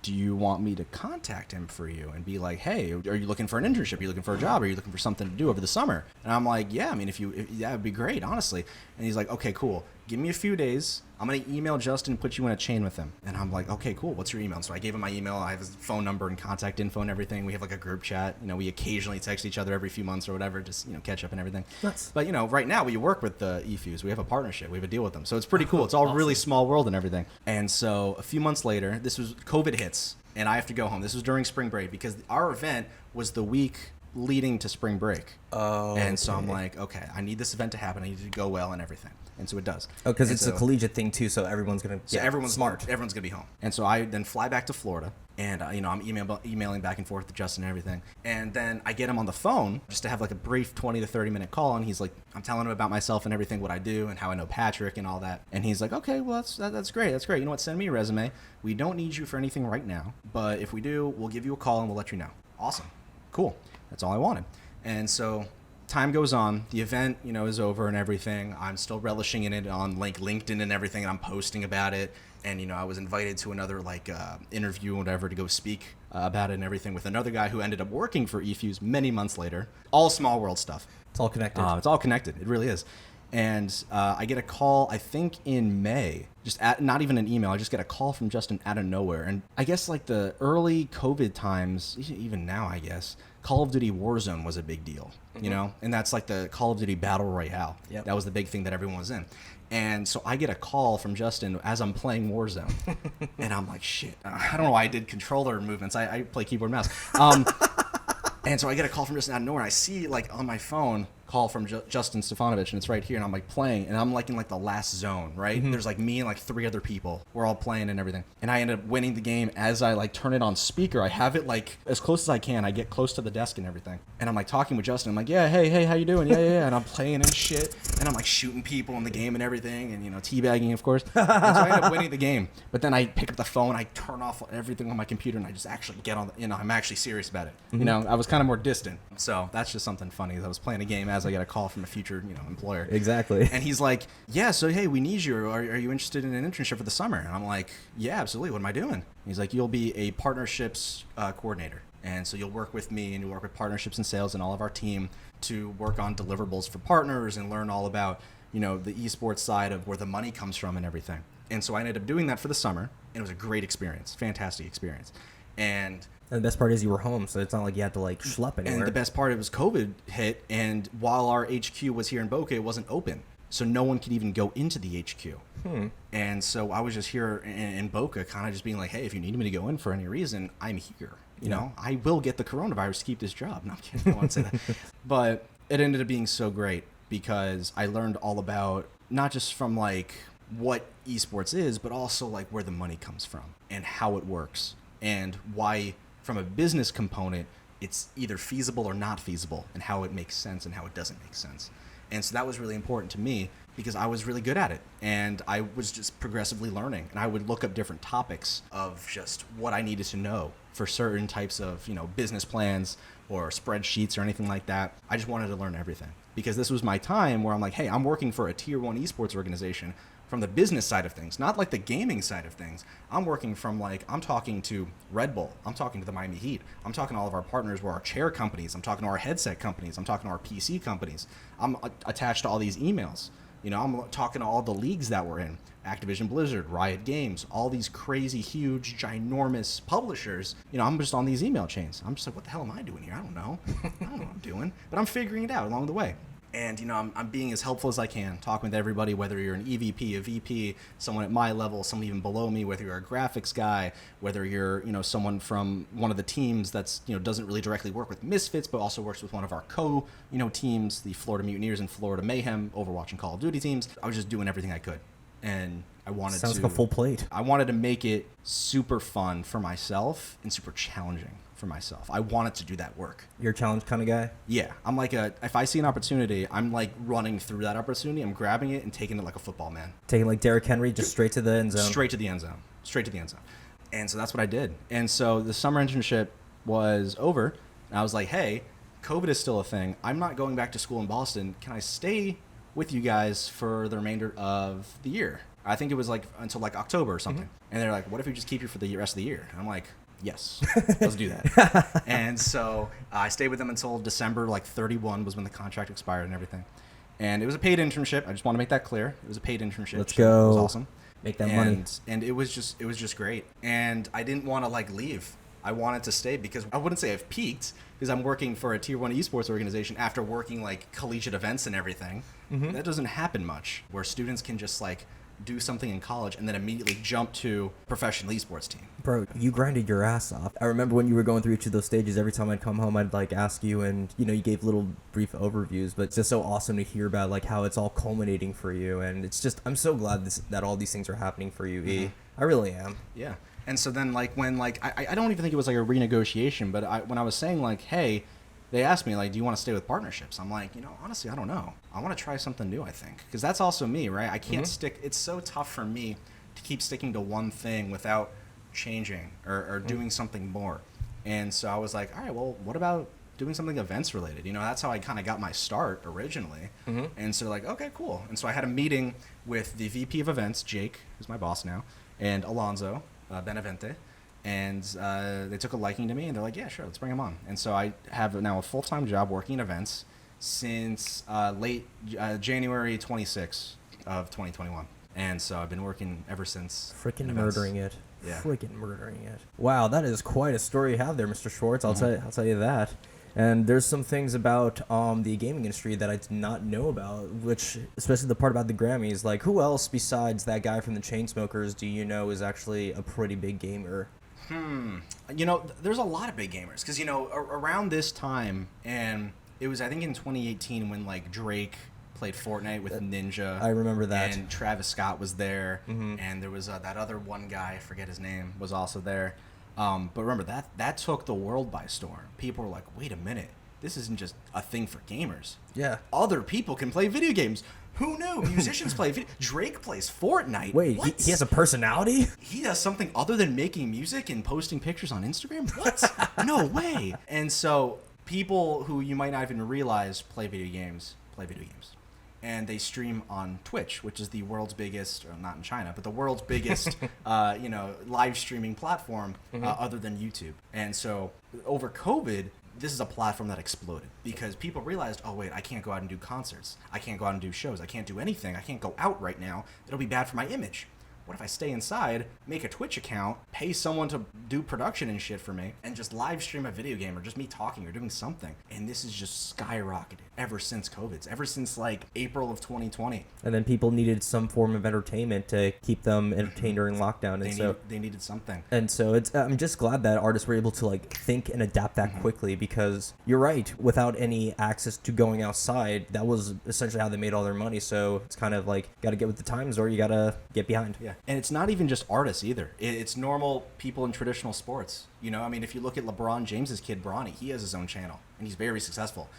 do you want me to contact him for you and be like, hey, are you looking for an internship? Are you looking for a job? Are you looking for something to do over the summer? And I'm like, yeah, I mean, if that would be great, honestly. And he's like, okay, cool. Give me a few days. I'm going to email Justin and put you in a chain with him. And I'm like, okay, cool. What's your email? And so I gave him my email. I have his phone number and contact info and everything. We have like a group chat. We occasionally text each other every few months or whatever, just, catch up and everything. Nice. But, right now we work with the eFuse. We have a partnership. We have a deal with them. So it's pretty cool. It's all awesome. Really small world and everything. And so a few months later, this was COVID hits and I have to go home. This was during spring break because our event was the week leading to spring break. Oh. And so I'm like, okay, I need this event to happen. I need it to go well and everything. And so it does. Oh, because it's a collegiate thing too, so everyone's going to everyone's smart. Everyone's going to be home. And so I then fly back to Florida, and I'm emailing back and forth with Justin and everything. And then I get him on the phone just to have like a brief 20 to 30 minute call, and he's like, I'm telling him about myself and everything, what I do and how I know Patrick and all that. And he's like, okay, well, that's great. That's great. You know what? Send me a resume. We don't need you for anything right now, but if we do, we'll give you a call and we'll let you know. Awesome. Cool. That's all I wanted. And so time goes on, the event, is over and everything. I'm still relishing in it on like LinkedIn and everything, and I'm posting about it. And, I was invited to another like interview or whatever to go speak about it and everything with another guy who ended up working for eFuse many months later. All small world stuff. It's all connected. It's all connected. It really is. And I get a call, I think in May, not even an email. I just get a call from Justin out of nowhere. And I guess like the early COVID times, even now, I guess, Call of Duty Warzone was a big deal, and that's like the Call of Duty Battle Royale. Yep. That was the big thing that everyone was in. And so I get a call from Justin as I'm playing Warzone. And I'm like, shit, I don't know why I did controller movements. I play keyboard and mouse. And so I get a call from Justin out of nowhere. I see like on my phone, call from Justin Stefanovic, and it's right here, and I'm like playing, and I'm like in like the last zone, right? Mm-hmm. There's like me and like 3 other people. We're all playing and everything. And I end up winning the game. As I like turn it on speaker, I have it like as close as I can. I get close to the desk and everything. And I'm like talking with Justin. I'm like, yeah, hey, how you doing? Yeah. And I'm playing and shit. And I'm like shooting people in the game and everything, and teabagging, of course. And so I end up winning the game. But then I pick up the phone, I turn off everything on my computer, and I just actually get on I'm actually serious about it. Mm-hmm. I was kind of more distant. So that's just something funny. I was playing a game as I get a call from a future, employer. Exactly. And he's like, yeah, so hey, we need you. Are you interested in an internship for the summer? And I'm like, yeah, absolutely. What am I doing? And he's like, you'll be a partnerships coordinator. And so you'll work with me and you'll work with partnerships and sales and all of our team to work on deliverables for partners and learn all about, the esports side of where the money comes from and everything. And so I ended up doing that for the summer, and it was a great experience, fantastic experience. And the best part is you were home, so it's not like you had to like schlep anywhere. And the best part, it was COVID hit, and while our HQ was here in Boca, it wasn't open. So no one could even go into the HQ. And so I was just here in Boca kind of just being like, hey, if you need me to go in for any reason, I'm here. I will get the coronavirus to keep this job. No, I'm kidding. I don't want to say that. But it ended up being so great because I learned all about not just from like what esports is, but also like where the money comes from and how it works and why from a business component it's either feasible or not feasible and how it makes sense and how it doesn't make sense. And so that was really important to me because I was really good at it and I was just progressively learning, and I would look up different topics of just what I needed to know for certain types of, business plans or spreadsheets or anything like that. I just wanted to learn everything because this was my time where I'm like, hey, I'm working for a tier 1 esports organization from the business side of things, not like the gaming side of things. I'm working from I'm talking to Red Bull. I'm talking to the Miami Heat. I'm talking to all of our partners who are our chair companies. I'm talking to our headset companies. I'm talking to our PC companies. I'm attached to all these emails. I'm talking to all the leagues that we're in. Activision Blizzard, Riot Games, all these crazy, huge, ginormous publishers. I'm just on these email chains. I'm just like, what the hell am I doing here? I don't know. I don't know what I'm doing. But I'm figuring it out along the way. And, I'm being as helpful as I can, talking with everybody, whether you're an EVP, a VP, someone at my level, someone even below me, whether you're a graphics guy, whether you're, someone from one of the teams that's, doesn't really directly work with Misfits, but also works with one of our teams, the Florida Mutineers and Florida Mayhem, Overwatch and Call of Duty teams. I was just doing everything I could. And I wanted Sounds like a full plate. I wanted to make it super fun for myself and super challenging for myself. I wanted to do that work. You're a challenge kind of guy? Yeah. I'm like if I see an opportunity, I'm like running through that opportunity. I'm grabbing it and taking it like a football man. Taking like Derrick Henry, just straight to the end zone? Straight to the end zone. And so that's what I did. And so the summer internship was over. And I was like, hey, COVID is still a thing. I'm not going back to school in Boston. Can I stay with you guys for the remainder of the year? I think it was like until like October or something. And they're like, what if we just keep you for the rest of the year? And I'm like, yes, let's do that. And so I stayed with them until December, like 31 was when the contract expired and everything. And it was a paid internship. I just want to make that clear. It was a paid internship. Let's go. It was awesome. Make that money. And it was just great. And I didn't want to like leave. I wanted to stay because I wouldn't say I've peaked because I'm working for a tier 1 esports organization after working like collegiate events and everything. That doesn't happen much where students can just like do something in college and then immediately jump to professional esports team. Bro, you grinded your ass off. I remember when you were going through each of those stages, every time I'd come home, I'd like ask you, and you gave little brief overviews, but it's just so awesome to hear about like how it's all culminating for you. And it's just, I'm so glad that all these things are happening for you, E. I really am. Yeah. And so then like when like, I don't even think it was like a renegotiation, but when I was saying like, hey, they asked me, like, do you want to stay with partnerships? I'm like, honestly, I don't know. I want to try something new, I think. Because that's also me, right? I can't stick. It's so tough for me to keep sticking to one thing without changing or doing something more. And so I was like, all right, well, what about doing something events related? That's how I kind of got my start originally. And so like, okay, cool. And so I had a meeting with the VP of events, Jake, who's my boss now, and Alonzo Benavente. And they took a liking to me, and they're like, yeah, sure, let's bring him on. And so I have now a full-time job working in events since late January 26th of 2021. And so I've been working ever since. Freaking murdering it. Yeah. Freaking murdering it. Wow, that is quite a story you have there, Mr. Schwartz. I'll tell you that. And there's some things about the gaming industry that I did not know about, which, especially the part about the Grammys, like who else besides that guy from the Chainsmokers do you know is actually a pretty big gamer? There's a lot of big gamers because, around this time, and it was, I think, in 2018 when, like, Drake played Fortnite with Ninja. I remember that. And Travis Scott was there, and there was that other one guy, I forget his name, was also there. But remember, that took the world by storm. People were like, wait a minute, this isn't just a thing for gamers. Yeah. Other people can play video games. Who knew? Musicians play video. Drake plays Fortnite. Wait, he has a personality? He does something other than making music and posting pictures on Instagram? What? No way. And so people who you might not even realize play video games. And they stream on Twitch, which is the world's biggest, or not in China, but the world's biggest, live streaming platform other than YouTube. And so over COVID, this is a platform that exploded because people realized, oh, wait, I can't go out and do concerts. I can't go out and do shows. I can't do anything. I can't go out right now. It'll be bad for my image. What if I stay inside, make a Twitch account, pay someone to do production and shit for me, and just live stream a video game or just me talking or doing something? And this is just skyrocketed ever since COVID, ever since like April of 2020. And then people needed some form of entertainment to keep them entertained during lockdown. And they needed something. And so I'm just glad that artists were able to like think and adapt that quickly because you're right, without any access to going outside, that was essentially how they made all their money. So it's kind of like, got to get with the times or you got to get behind. Yeah. And it's not even just artists either. It's normal people in traditional sports. If you look at LeBron James's kid, Bronny, he has his own channel, and he's very successful.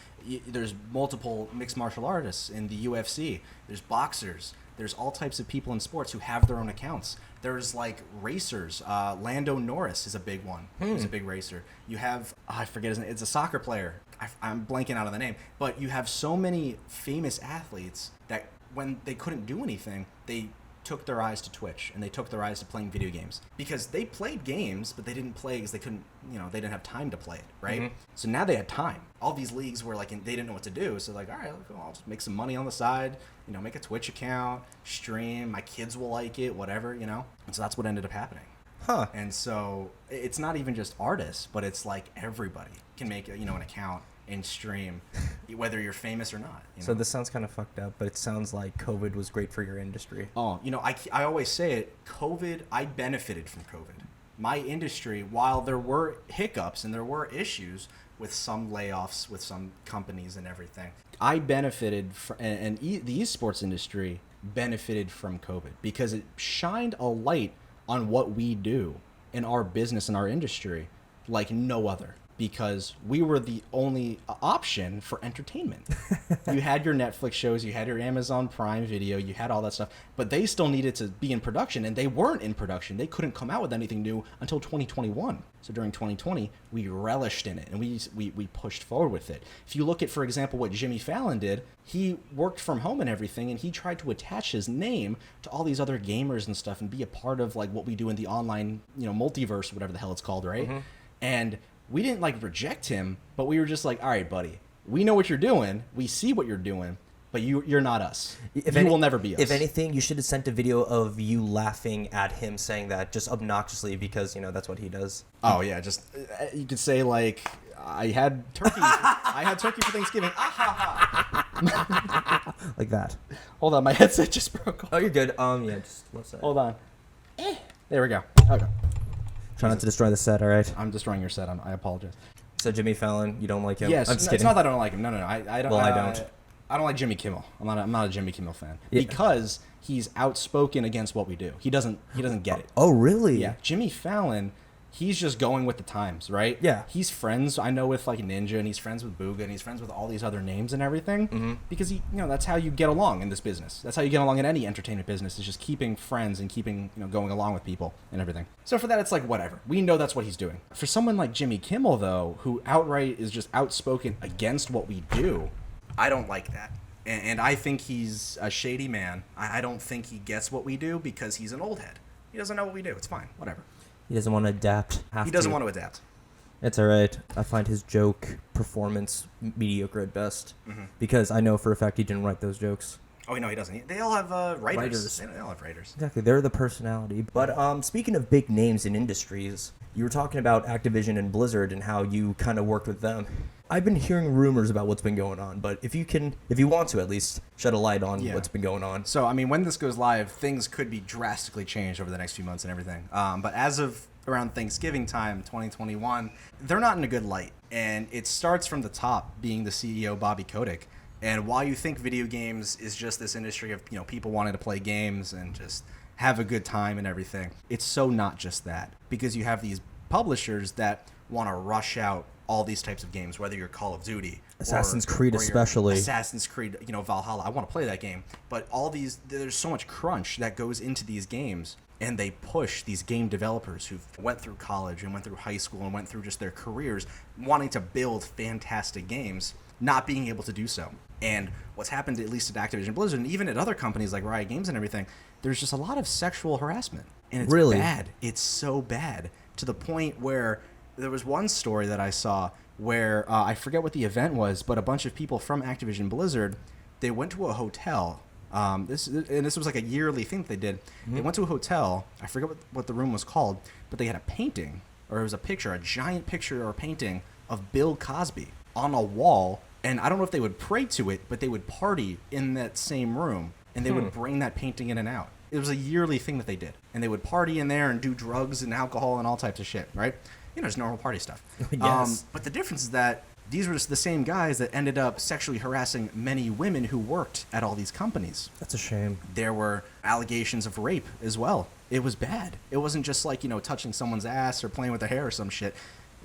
There's multiple mixed martial artists in the UFC. There's boxers. There's all types of people in sports who have their own accounts. There's, like, racers. Lando Norris is a big one. He's a big racer. You have, I forget his name. It's a soccer player. I'm blanking out on the name. But you have so many famous athletes that when they couldn't do anything, they took their eyes to Twitch and they took their eyes to playing video games because they played games, but they didn't play because they couldn't, they didn't have time to play it, right? So now they had time. All these leagues were like, they didn't know what to do. So like, all right, I'll just make some money on the side, make a Twitch account, stream, my kids will like it, whatever, And so that's what ended up happening. And so it's not even just artists, but it's like everybody can make, an account and stream, whether you're famous or not. So this sounds kind of fucked up, but it sounds like COVID was great for your industry. Oh, I always say it, I benefited from COVID. My industry, while there were hiccups and there were issues with some layoffs with some companies and everything, I benefited the esports industry benefited from COVID because it shined a light on what we do in our business and our industry like no other, because we were the only option for entertainment. You had your Netflix shows, you had your Amazon Prime Video, you had all that stuff, but they still needed to be in production, and they weren't in production. They couldn't come out with anything new until 2021. So during 2020, we relished in it, and we pushed forward with it. If you look at, for example, what Jimmy Fallon did, he worked from home and everything, and he tried to attach his name to all these other gamers and stuff and be a part of like what we do in the online, multiverse, whatever the hell it's called, right? Mm-hmm. And we didn't like reject him, but we were just like, all right, buddy, we know what you're doing. We see what you're doing, but you're not us. You will never be us. If anything, you should have sent a video of you laughing at him saying that just obnoxiously because, that's what he does. Oh, yeah. Just, you could say like, I had turkey. I had turkey for Thanksgiving. Like that. Hold on. My headset just broke off. Oh, you're good. Yeah, just let's hold on. There we go. Okay. Try not to destroy the set, all right? I'm destroying your set. I apologize. So Jimmy Fallon, you don't like him? Yes, I'm just it's kidding. not that I don't like him. No. I don't. Well, I don't. I don't like Jimmy Kimmel. I'm not a Jimmy Kimmel fan Yeah. because he's outspoken against what we do. He doesn't get it. Oh, really? Yeah. Jimmy Fallon, he's just going with the times, right? Yeah. He's friends, I know, with like Ninja, and he's friends with Booga, and he's friends with all these other names and everything. Because that's how you get along in this business. That's how you get along in any entertainment business, is just keeping friends and keeping going along with people and everything. So for that, it's like whatever. We know that's what he's doing. For someone like Jimmy Kimmel, though, who outright is just outspoken against what we do, I don't like that. And I think he's a shady man. I don't think he gets what we do because he's an old head. He doesn't know what we do. It's fine. Whatever. He doesn't want to adapt. He doesn't want to adapt. It's all right. I find his joke performance mediocre at best because I know for a fact he didn't write those jokes. Oh, no, he doesn't. They all have writers. They all have writers. Exactly. They're the personality. But speaking of big names in industries, you were talking about Activision and Blizzard and how you kind of worked with them. I've been hearing rumors about what's been going on, but if you want to at least shed a light on what's been going on. So, I mean, when this goes live, things could be drastically changed over the next few months and everything. But as of around Thanksgiving time, 2021, they're not in a good light. And it starts from the top, being the CEO, Bobby Kotick. And while you think video games is just this industry of, people wanting to play games and just have a good time and everything, it's so not just that. Because you have these publishers that want to rush out all these types of games, whether you're Call of Duty, Assassin's Creed especially. Assassin's Creed, Valhalla. I want to play that game. But there's so much crunch that goes into these games, and they push these game developers who went through college and went through high school and went through just their careers wanting to build fantastic games, not being able to do so. And what's happened, at least at Activision Blizzard, and even at other companies like Riot Games and everything, there's just a lot of sexual harassment. And it's really bad. It's so bad, to the point where there was one story that I saw where I forget what the event was, but a bunch of people from Activision Blizzard, they went to a hotel. This was like a yearly thing that they did. They went to a hotel. I forget what the room was called, but they had a painting, or it was a picture, a giant picture or painting of Bill Cosby on a wall. And I don't know if they would pray to it, but they would party in that same room, and they would bring that painting in and out. It was a yearly thing that they did. And they would party in there and do drugs and alcohol and all types of shit, right? Just normal party stuff. Yes. But the difference is that these were just the same guys that ended up sexually harassing many women who worked at all these companies. That's a shame. There were allegations of rape as well. It was bad. It wasn't just like, touching someone's ass or playing with their hair or some shit.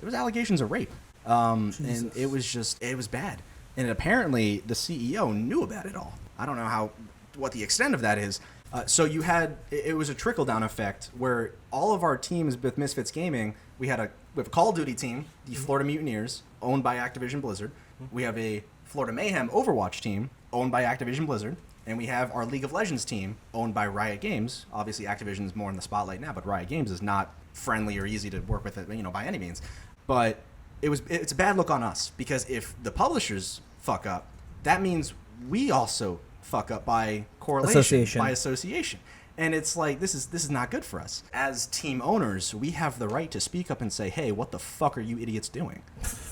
It was allegations of rape. And it was bad. And apparently the CEO knew about it all. I don't know what the extent of that is. So it was a trickle-down effect where all of our teams with Misfits Gaming, we have a Call of Duty team, the Florida Mutineers, owned by Activision Blizzard. We have a Florida Mayhem Overwatch team, owned by Activision Blizzard. And we have our League of Legends team, owned by Riot Games. Obviously, Activision's more in the spotlight now, but Riot Games is not friendly or easy to work with, by any means. But it's a bad look on us, because if the publishers fuck up, that means we also fuck up by correlation, by association. And it's like, this is not good for us. As team owners, we have the right to speak up and say, hey, what the fuck are you idiots doing?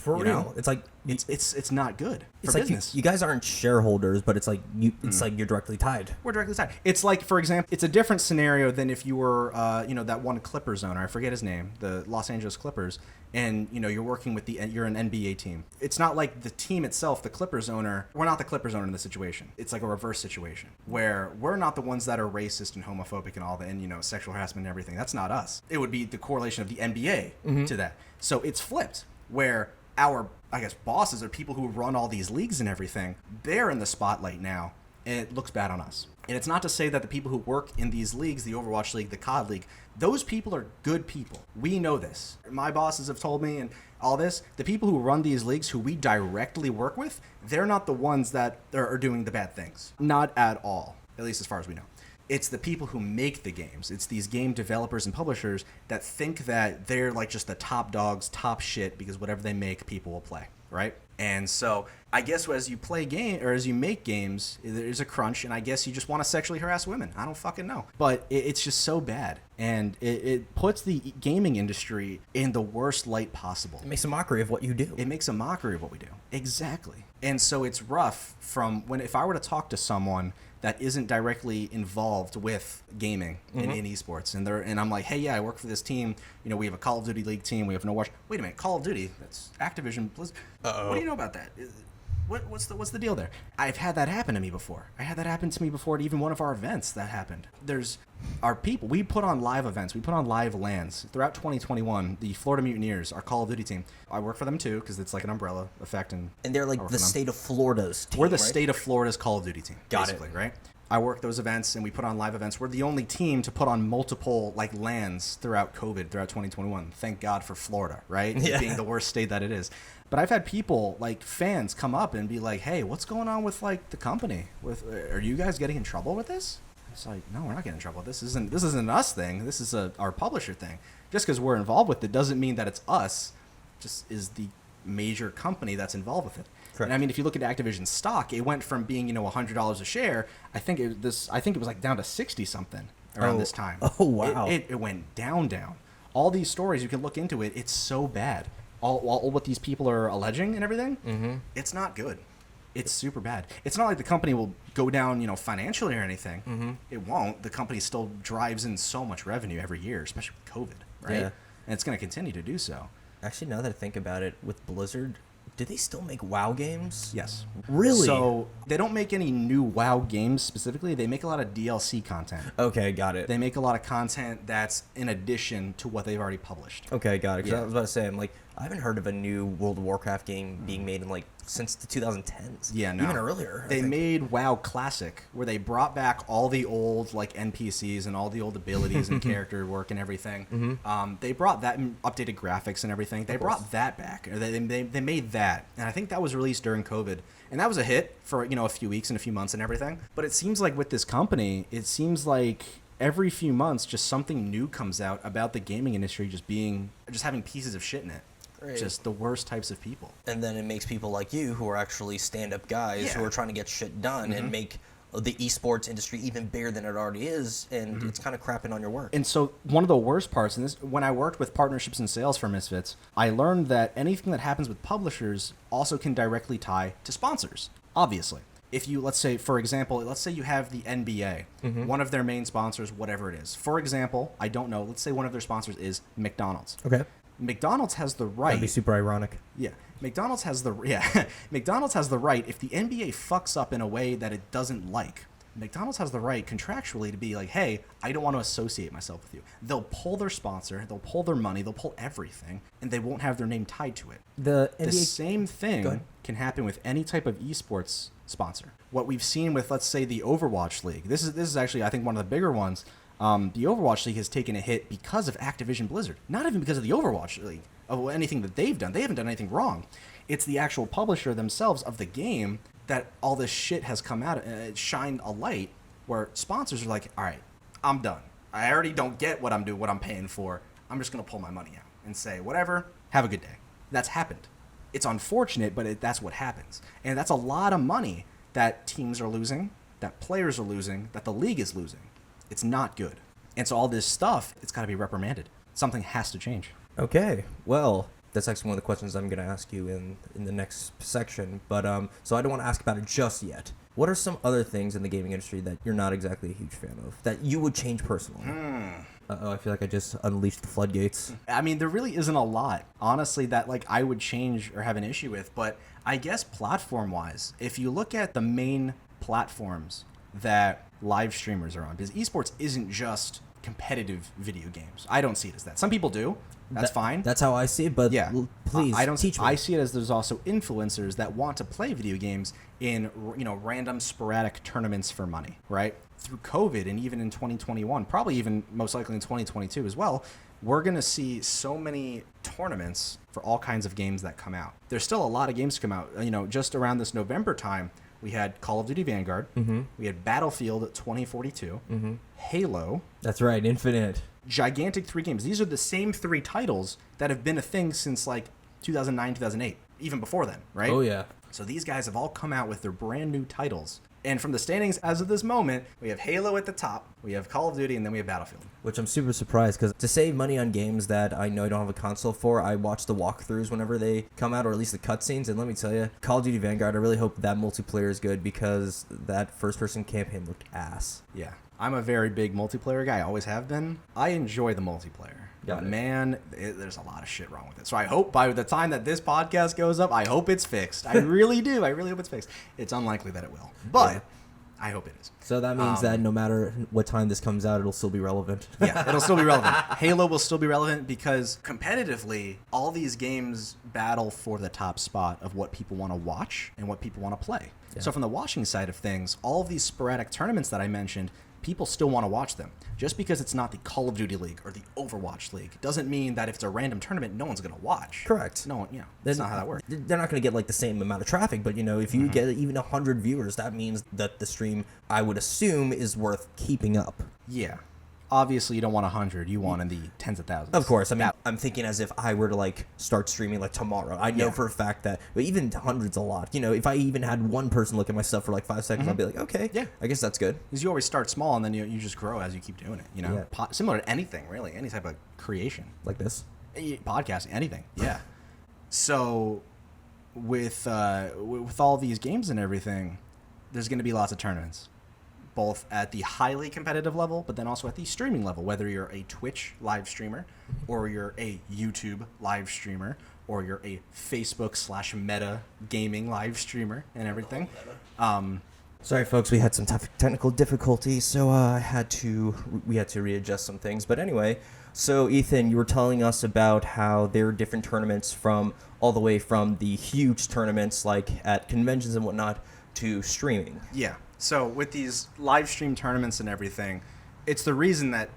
For you real. know? It's like it's not good for it's like business. you guys aren't shareholders, but it's like like you're directly tied. We're directly tied. It's like, for example, it's a different scenario than if you were, that one Clippers owner. I forget his name, the Los Angeles Clippers, and you're working with you're an NBA team. It's not like the team itself, the Clippers owner. We're not the Clippers owner in this situation. It's like a reverse situation where we're not the ones that are racist and homophobic and all that, and sexual harassment and everything. That's not us. It would be the correlation of the NBA to that. So it's flipped where our, I guess, bosses are people who run all these leagues and everything. They're in the spotlight now, and it looks bad on us. And it's not to say that the people who work in these leagues, the Overwatch League, the COD League, those people are good people. We know this. My bosses have told me and all this. The people who run these leagues, who we directly work with, they're not the ones that are doing the bad things. Not at all, at least as far as we know. It's the people who make the games. It's these game developers and publishers that think that they're like just the top dogs, top shit, because whatever they make, people will play, right? And so I guess as you play as you make games, there's a crunch, and I guess you just want to sexually harass women. I don't fucking know. But it's just so bad. And it puts the gaming industry in the worst light possible. It makes a mockery of what you do. It makes a mockery of what we do. Exactly. And so it's rough if I were to talk to someone that isn't directly involved with gaming in esports, and I'm like, hey, yeah, I work for this team. We have a Call of Duty League team. We have no watch. Wait a minute, Call of Duty? That's Activision Blizzard. What do you know about that? What's the deal there? I've had that happen to me before. I had that happen to me before at even one of our events that happened. There's our people. We put on live events. We put on live LANs. Throughout 2021, the Florida Mutineers, our Call of Duty team, I work for them too because it's like an umbrella effect. And they're like the state of Florida's team, We're the right? state of Florida's Call of Duty team. Got basically, it. Right? I work those events and we put on live events. We're the only team to put on multiple LANs throughout 2021. Thank God for Florida, right? Yeah. Being the worst state that it is. But I've had people, fans, come up and be like, hey, what's going on with the company? Are you guys getting in trouble with this? It's like, no, we're not getting in trouble. This isn't us thing. This is our publisher thing. Just because we're involved with it doesn't mean that it's us. Just is the major company that's involved with it. Correct. And I mean, if you look at Activision stock, it went from being $100 a share. I think it was down to 60 something around this time. Oh wow! It went down. All these stories, you can look into it. It's so bad. All what these people are alleging and everything. It's not good. It's super bad. It's not like the company will go down, financially or anything. It won't. The company still drives in so much revenue every year, especially with COVID, right? Yeah. And it's going to continue to do so. Actually, now that I think about it, with Blizzard, do they still make WoW games? Yes. Really? So they don't make any new WoW games specifically. They make a lot of DLC content. Okay, got it. They make a lot of content that's in addition to what they've already published. Okay, got it. 'Cause Yeah. I was about to say, I haven't heard of a new World of Warcraft game being made in since the 2010s. Yeah, no. Even earlier. They made WoW Classic, where they brought back all the old NPCs and all the old abilities and character work and everything. They brought that and updated graphics and everything. They brought that back. They made that, and I think that was released during COVID, and that was a hit for a few weeks and a few months and everything. But it seems like with this company, every few months, just something new comes out about the gaming industry just having pieces of shit in it. Right. Just the worst types of people. And then it makes people like you, who are actually stand-up guys, who are trying to get shit done and make the esports industry even bigger than it already is, and it's kind of crapping on your work. And so one of the worst parts, and this, when I worked with partnerships and sales for Misfits, I learned that anything that happens with publishers also can directly tie to sponsors, obviously. If you, let's say you have the NBA, one of their main sponsors, whatever it is. For example, I don't know, let's say one of their sponsors is McDonald's. Okay. McDonald's has the right. That'd be super ironic. Yeah. McDonald's has the right, if the NBA fucks up in a way that it doesn't like, McDonald's has the right contractually to be like, hey, I don't want to associate myself with you. They'll pull their sponsor, they'll pull their money, they'll pull everything, and they won't have their name tied to it. The same thing can happen with any type of esports sponsor. What we've seen with, let's say, the Overwatch League, this is actually, I think, one of the bigger ones. The Overwatch League has taken a hit because of Activision Blizzard. Not even because of the Overwatch League, of anything that they've done. They haven't done anything wrong. It's the actual publisher themselves of the game that all this shit has come out and it shined a light where sponsors are like, all right, I'm done. I already don't get what I'm paying for. I'm just going to pull my money out and say, whatever, have a good day. That's happened. It's unfortunate, but that's what happens. And that's a lot of money that teams are losing, that players are losing, that the league is losing. It's not good. And so all this stuff, it's got to be reprimanded. Something has to change. Okay, well, That's actually one of the questions I'm going to ask you in the next section. But so I don't want to ask about it just yet. What are some other things in the gaming industry that you're not exactly a huge fan of that you would change personally? I feel like I just unleashed the floodgates. I mean, there really isn't a lot, honestly, that like I would change or have an issue with. But I guess platform-wise, if you look at the main platforms that live streamers are on, because esports isn't just competitive video games. I don't see it as that. Some people do. That's fine. That's how I see it, but yeah. Please I don't teach me. I see it as there's also influencers that want to play video games in random sporadic tournaments for money, right? Through COVID and even in 2021, probably even most likely in 2022 as well, we're going to see so many tournaments for all kinds of games that come out. There's still a lot of games to come out. Just around this November time, we had Call of Duty Vanguard. Mm-hmm. We had Battlefield 2042. Mm-hmm. Halo. That's right, Infinite. Gigantic 3 games. These are the same 3 titles that have been a thing since like 2009, 2008, even before then, right? Oh, yeah. So these guys have all come out with their brand new titles. And from the standings as of this moment, we have Halo at the top, we have Call of Duty, and then we have Battlefield. Which I'm super surprised, because to save money on games that I know I don't have a console for, I watch the walkthroughs whenever they come out, or at least the cutscenes, and let me tell you, Call of Duty Vanguard, I really hope that multiplayer is good, because that first-person campaign looked ass. Yeah. I'm a very big multiplayer guy, I always have been. I enjoy the multiplayer. But man, there's a lot of shit wrong with it. So I hope by the time that this podcast goes up, I hope it's fixed. I really do. I really hope it's fixed. It's unlikely that it will, but I hope it is. So that means that no matter what time this comes out, it'll still be relevant. Yeah, it'll still be relevant. Halo will still be relevant because competitively, all these games battle for the top spot of what people want to watch and what people want to play. Yeah. So from the watching side of things, all of these sporadic tournaments that I mentioned, people still want to watch them. Just because it's not the Call of Duty League or the Overwatch League doesn't mean that if it's a random tournament, no one's going to watch. Correct. No, that's not how that works. They're not going to get like the same amount of traffic, but if you get even 100 viewers, that means that the stream, I would assume, is worth keeping up. Yeah. Obviously, you don't want 100. You want in the tens of thousands. Of course. I mean, I'm thinking as if I were to like start streaming like tomorrow. I know for a fact that, but even hundreds a lot. If I even had one person look at my stuff for like 5 seconds, I'd be like, okay, yeah, I guess that's good. Because you always start small and then you just grow as you keep doing it. Similar to anything, really, any type of creation like this, podcasting, anything. Yeah. So, with all these games and everything, there's going to be lots of tournaments. Both at the highly competitive level, but then also at the streaming level, whether you're a Twitch live streamer, or you're a YouTube live streamer, or you're a Facebook/Meta gaming live streamer and everything. Sorry, folks, we had some technical difficulties, so we had to readjust some things. But anyway, so Ethan, you were telling us about how there are different tournaments from all the way from the huge tournaments like at conventions and whatnot to streaming. Yeah. So with these live stream tournaments and everything, it's the reason that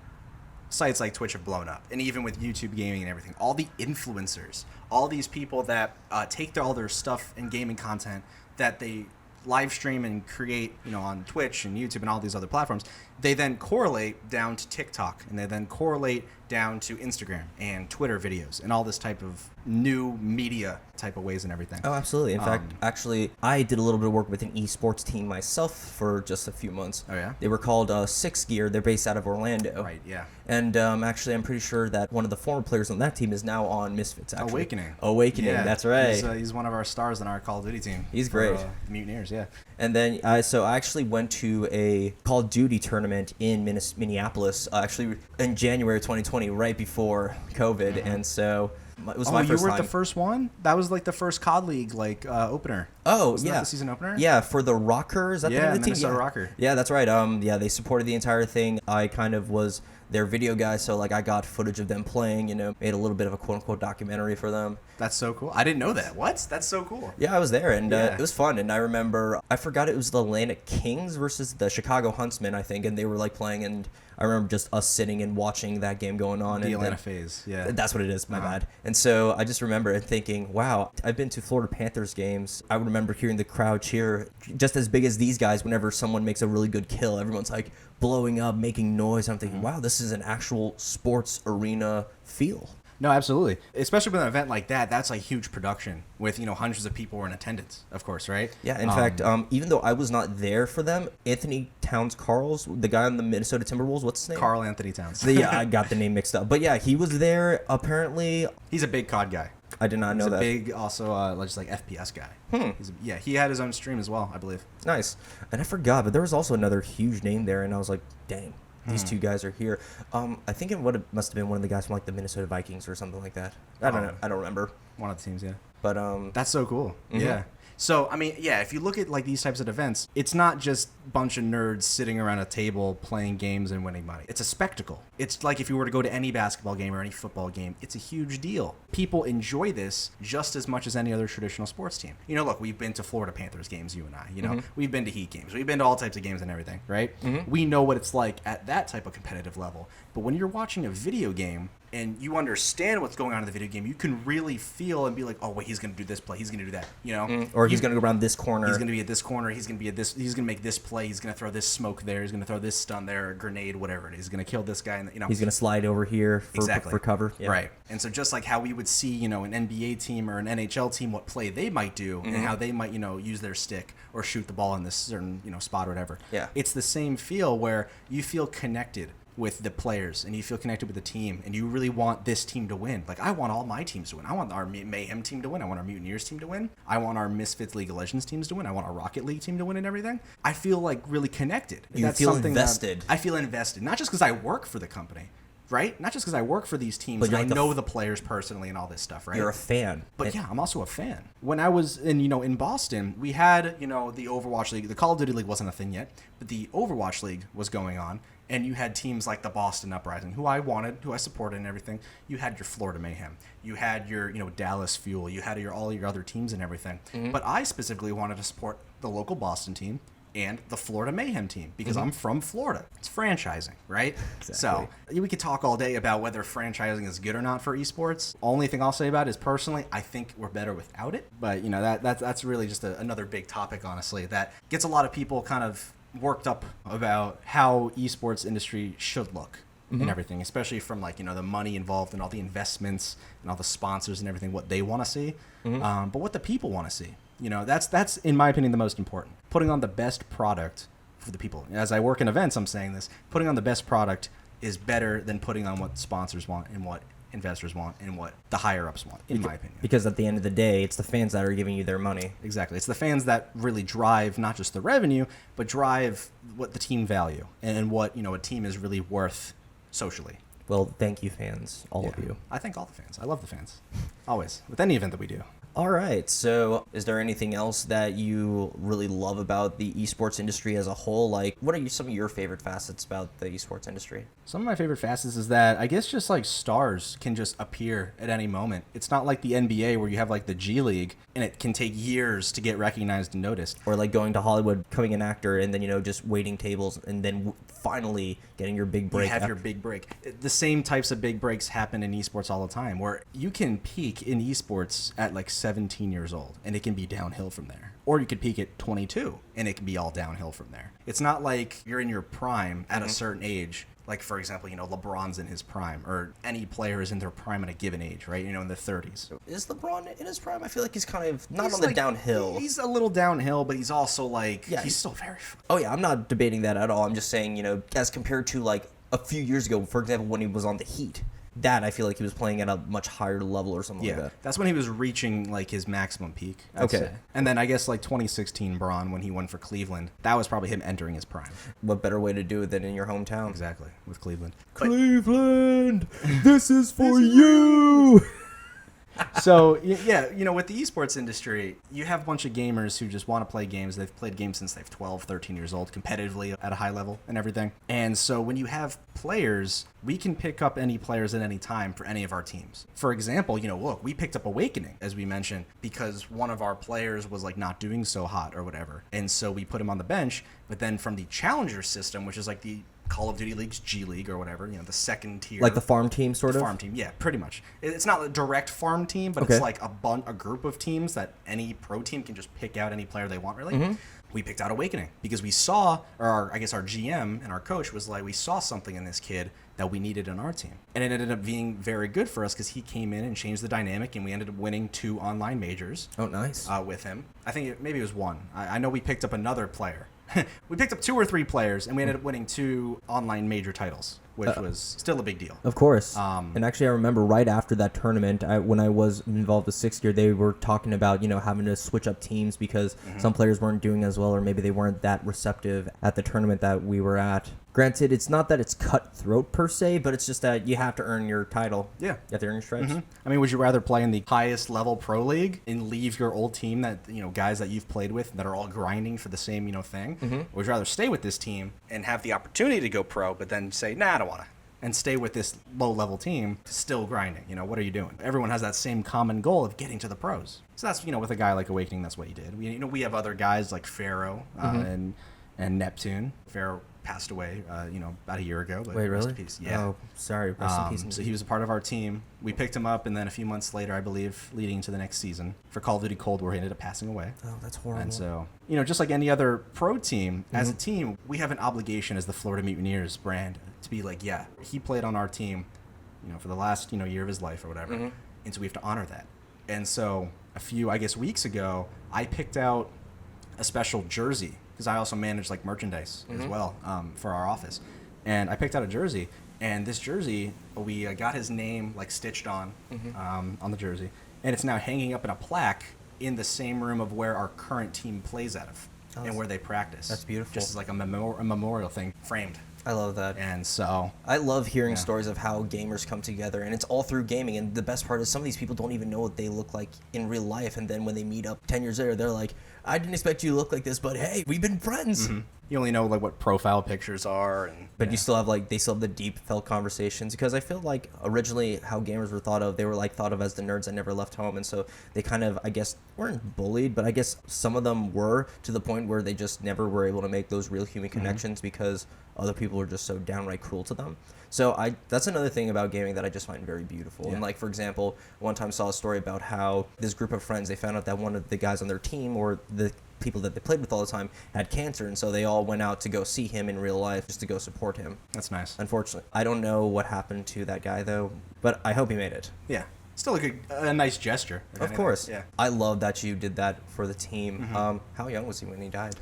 sites like Twitch have blown up. And even with YouTube gaming and everything, all the influencers, all these people that take all their stuff and gaming content that they live stream and create, on Twitch and YouTube and all these other platforms, they then correlate down to TikTok, and they then correlate down to Instagram and Twitter videos and all this type of new media type of ways and everything. Oh, absolutely. In fact, actually, I did a little bit of work with an esports team myself for just a few months. Oh, yeah? They were called Six Gear. They're based out of Orlando. Right, yeah. And actually, I'm pretty sure that one of the former players on that team is now on Misfits, actually. Awakening, yeah. That's right. He's one of our stars in our Call of Duty team. He's great. Mutineers, yeah. And then, so I actually went to a Call of Duty tournament in Minneapolis, actually in January 2020, right before COVID, and so it was my first time. You were the first one? That was like the first COD League opener. Oh, Wasn't that the season opener? Yeah, for the Rockers. Is that the name of the team? Minnesota Rocker. Yeah, that's right. Yeah, they supported the entire thing. I kind of was their video guy, so like I got footage of them playing, made a little bit of a quote-unquote documentary for them. That's so cool. I didn't know that. What? That's so cool. Yeah, I was there, and it was fun. And I remember, I forgot it was the Atlantic Kings versus the Chicago Huntsmen, I think, and they were like playing, and I remember just us sitting and watching that game going on. The Atlanta phase, yeah. That's what it is, my bad. And so I just remember and thinking, wow, I've been to Florida Panthers games. I would remember hearing the crowd cheer just as big as these guys whenever someone makes a really good kill. Everyone's like blowing up, making noise. I'm thinking, wow, this is an actual sports arena feel. No, absolutely. Especially with an event like that, that's a huge production with, hundreds of people were in attendance, of course, right? Yeah, in fact, even though I was not there for them, Anthony Towns-Carls, the guy on the Minnesota Timberwolves, what's his name? Karl Anthony Towns. Yeah, I got the name mixed up. But yeah, he was there apparently. He's a big COD guy. I did not know that. He's a big, also, just like FPS guy. He had his own stream as well, I believe. Nice. And I forgot, but there was also another huge name there, and I was like, dang, these two guys are here. I think it must have been one of the guys from like the Minnesota Vikings or something like that. I don't know. I don't remember. One of the teams, yeah. But that's so cool. Yeah. So, I mean, yeah, if you look at like these types of events, it's not just a bunch of nerds sitting around a table playing games and winning money. It's a spectacle. It's like if you were to go to any basketball game or any football game, it's a huge deal. People enjoy this just as much as any other traditional sports team. You know, look, we've been to Florida Panthers games, you and I, you know, we've been to Heat games, we've been to all types of games and everything, right? We know what it's like at that type of competitive level. But when you're watching a video game, and you understand what's going on in the video game, you can really feel and be like, oh, wait, he's going to do this play. He's going to do that, you know? Or he's going to go around this corner. He's going to be at this corner. He's going to be at this. He's going to make this play. He's going to throw this smoke there. He's going to throw this stun there, a grenade, whatever it is. He's going to kill this guy. And, you know, he's going to slide over here for cover. Yeah. Right. And so just like how we would see, you know, an NBA team or an NHL team, what play they might do and how they might, you know, use their stick or shoot the ball in this certain, you know, spot or whatever. Yeah. It's the same feel where you feel connected with the players and you feel connected with the team and you really want this team to win. Like, I want all my teams to win. I want our Mayhem team to win. I want our Mutineers team to win. I want our Misfits League of Legends teams to win. I want our Rocket League team to win and everything. I feel like really connected. You feel invested. I feel invested. Not just because I work for the company, right? Not just because I work for these teams, but I know the players personally and all this stuff, right? You're a fan. But yeah, I'm also a fan. When I was in Boston, we had, the Overwatch League. The Call of Duty League wasn't a thing yet, but the Overwatch League was going on. And you had teams like the Boston Uprising, who I supported and everything. You had your Florida Mayhem. You had your, Dallas Fuel. You had all your other teams and everything. But I specifically wanted to support the local Boston team and the Florida Mayhem team because I'm from Florida. It's franchising, right? Exactly. So we could talk all day about whether franchising is good or not for esports. Only thing I'll say about it is personally, I think we're better without it. But that's really just another big topic, honestly, that gets a lot of people kind of worked up about how esports industry should look and everything, especially from the money involved and all the investments and all the sponsors and everything, what they want to see, but what the people want to see. That's in my opinion the most important. Putting on the best product for the people. As I work in events, I'm saying this. Putting on the best product is better than putting on what sponsors want and what investors want and what the higher ups want, in my opinion. Because at the end of the day, it's the fans that are giving you their money. Exactly. It's the fans that really drive not just the revenue, but drive what the team value and what a team is really worth socially. Well, thank you, fans, all of you. I thank all the fans. I love the fans. Always. With any event that we do. All right. So is there anything else that you really love about the esports industry as a whole? Like, what are some of your favorite facets about the esports industry? Some of my favorite facets is that I guess just like stars can just appear at any moment. It's not like the NBA where you have like the G League and it can take years to get recognized and noticed. Or like going to Hollywood, becoming an actor, and then, just waiting tables and then finally getting your big break. You have your big break. The same types of big breaks happen in esports all the time where you can peak in esports at like 17 years old and it can be downhill from there. Or you could peak at 22 and it can be all downhill from there. It's not like you're in your prime at a certain age. Like, for example, LeBron's in his prime, or any player is in their prime at a given age, right? In their 30s. Is LeBron in his prime? I feel like he's kind of not on the downhill. He's a little downhill, but he's also he's still very... Oh, yeah, I'm not debating that at all. I'm just saying, as compared to like a few years ago, for example, when he was on the Heat, that I feel like he was playing at a much higher level or something like that. That's when he was reaching like his maximum peak. I'd say. And then I guess like 2016 Braun when he went for Cleveland, that was probably him entering his prime. What better way to do it than in your hometown? Exactly, with Cleveland. Cleveland, this is for you. So, yeah, with the esports industry, you have a bunch of gamers who just want to play games. They've played games since they're 12, 13 years old, competitively at a high level and everything. And so when you have players, we can pick up any players at any time for any of our teams. For example, look, we picked up Awakening, as we mentioned, because one of our players was like not doing so hot or whatever. And so we put him on the bench. But then from the Challenger system, which is like the Call of Duty League's G League or whatever, the second tier. Like the farm team, sort of? Farm team, yeah, pretty much. It's not a direct farm team, but it's like a group of teams that any pro team can just pick out any player they want, really. We picked out Awakening because we saw, or I guess our GM and our coach was like, we saw something in this kid that we needed in our team. And it ended up being very good for us because he came in and changed the dynamic, and we ended up winning 2 online majors. Oh, nice. With him. I think maybe it was 1. I know we picked up another player we picked up 2 or 3 players, and we ended up winning 2 online major titles, which was still a big deal. Of course. And actually, I remember right after that tournament, when I was involved with 6th year, they were talking about, having to switch up teams because some players weren't doing as well, or maybe they weren't that receptive at the tournament that we were at. Granted, it's not that it's cutthroat per se, but it's just that you have to earn your title. Yeah. You have to earn your stripes. I mean, would you rather play in the highest level pro league and leave your old team that, guys that you've played with that are all grinding for the same, thing? Or would you rather stay with this team and have the opportunity to go pro, but then say, nah, I don't want to, and stay with this low level team still grinding? What are you doing? Everyone has that same common goal of getting to the pros. So that's, with a guy like Awakening, that's what he did. We have other guys like Pharaoh and Neptune. Pharaoh passed away, about a year ago. But Wait, really? Rest in peace. Yeah. Oh, sorry. Rest in peace. So he was a part of our team. We picked him up, and then a few months later, I believe, leading into the next season, for Call of Duty Cold War, he ended up passing away. Oh, that's horrible. And so, just like any other pro team, as a team, we have an obligation as the Florida Mutineers brand to be like, yeah, he played on our team, for the last, year of his life or whatever. And so we have to honor that. And so a few, weeks ago, I picked out a special jersey, because I also manage merchandise as well for our office. And I picked out a jersey, and this jersey, we got his name stitched on the jersey, and it's now hanging up in a plaque in the same room of where our current team plays out of and where they practice. That's beautiful. Just as a memorial thing framed. I love that. And so I love hearing stories of how gamers come together, and it's all through gaming. And the best part is some of these people don't even know what they look like in real life, and then when they meet up 10 years later, they're like, I didn't expect you to look like this, but hey, we've been friends. You only know what profile pictures are, but you still have they still have the deep felt conversations, because I feel like originally how gamers were thought of, they were thought of as the nerds that never left home, and so they kind of, I guess, weren't bullied, but I guess some of them were, to the point where they just never were able to make those real human connections because other people were just so downright cruel to them. So that's another thing about gaming that I just find very beautiful. Yeah. And for example, one time I saw a story about how this group of friends, they found out that one of the guys on their team, or the people that they played with all the time, had cancer, and so they all went out to go see him in real life just to go support him. That's nice. Unfortunately, I don't know what happened to that guy though, but I hope he made it. Yeah. Still a nice gesture. Of course. Yeah. I love that you did that for the team. How young was he when he died?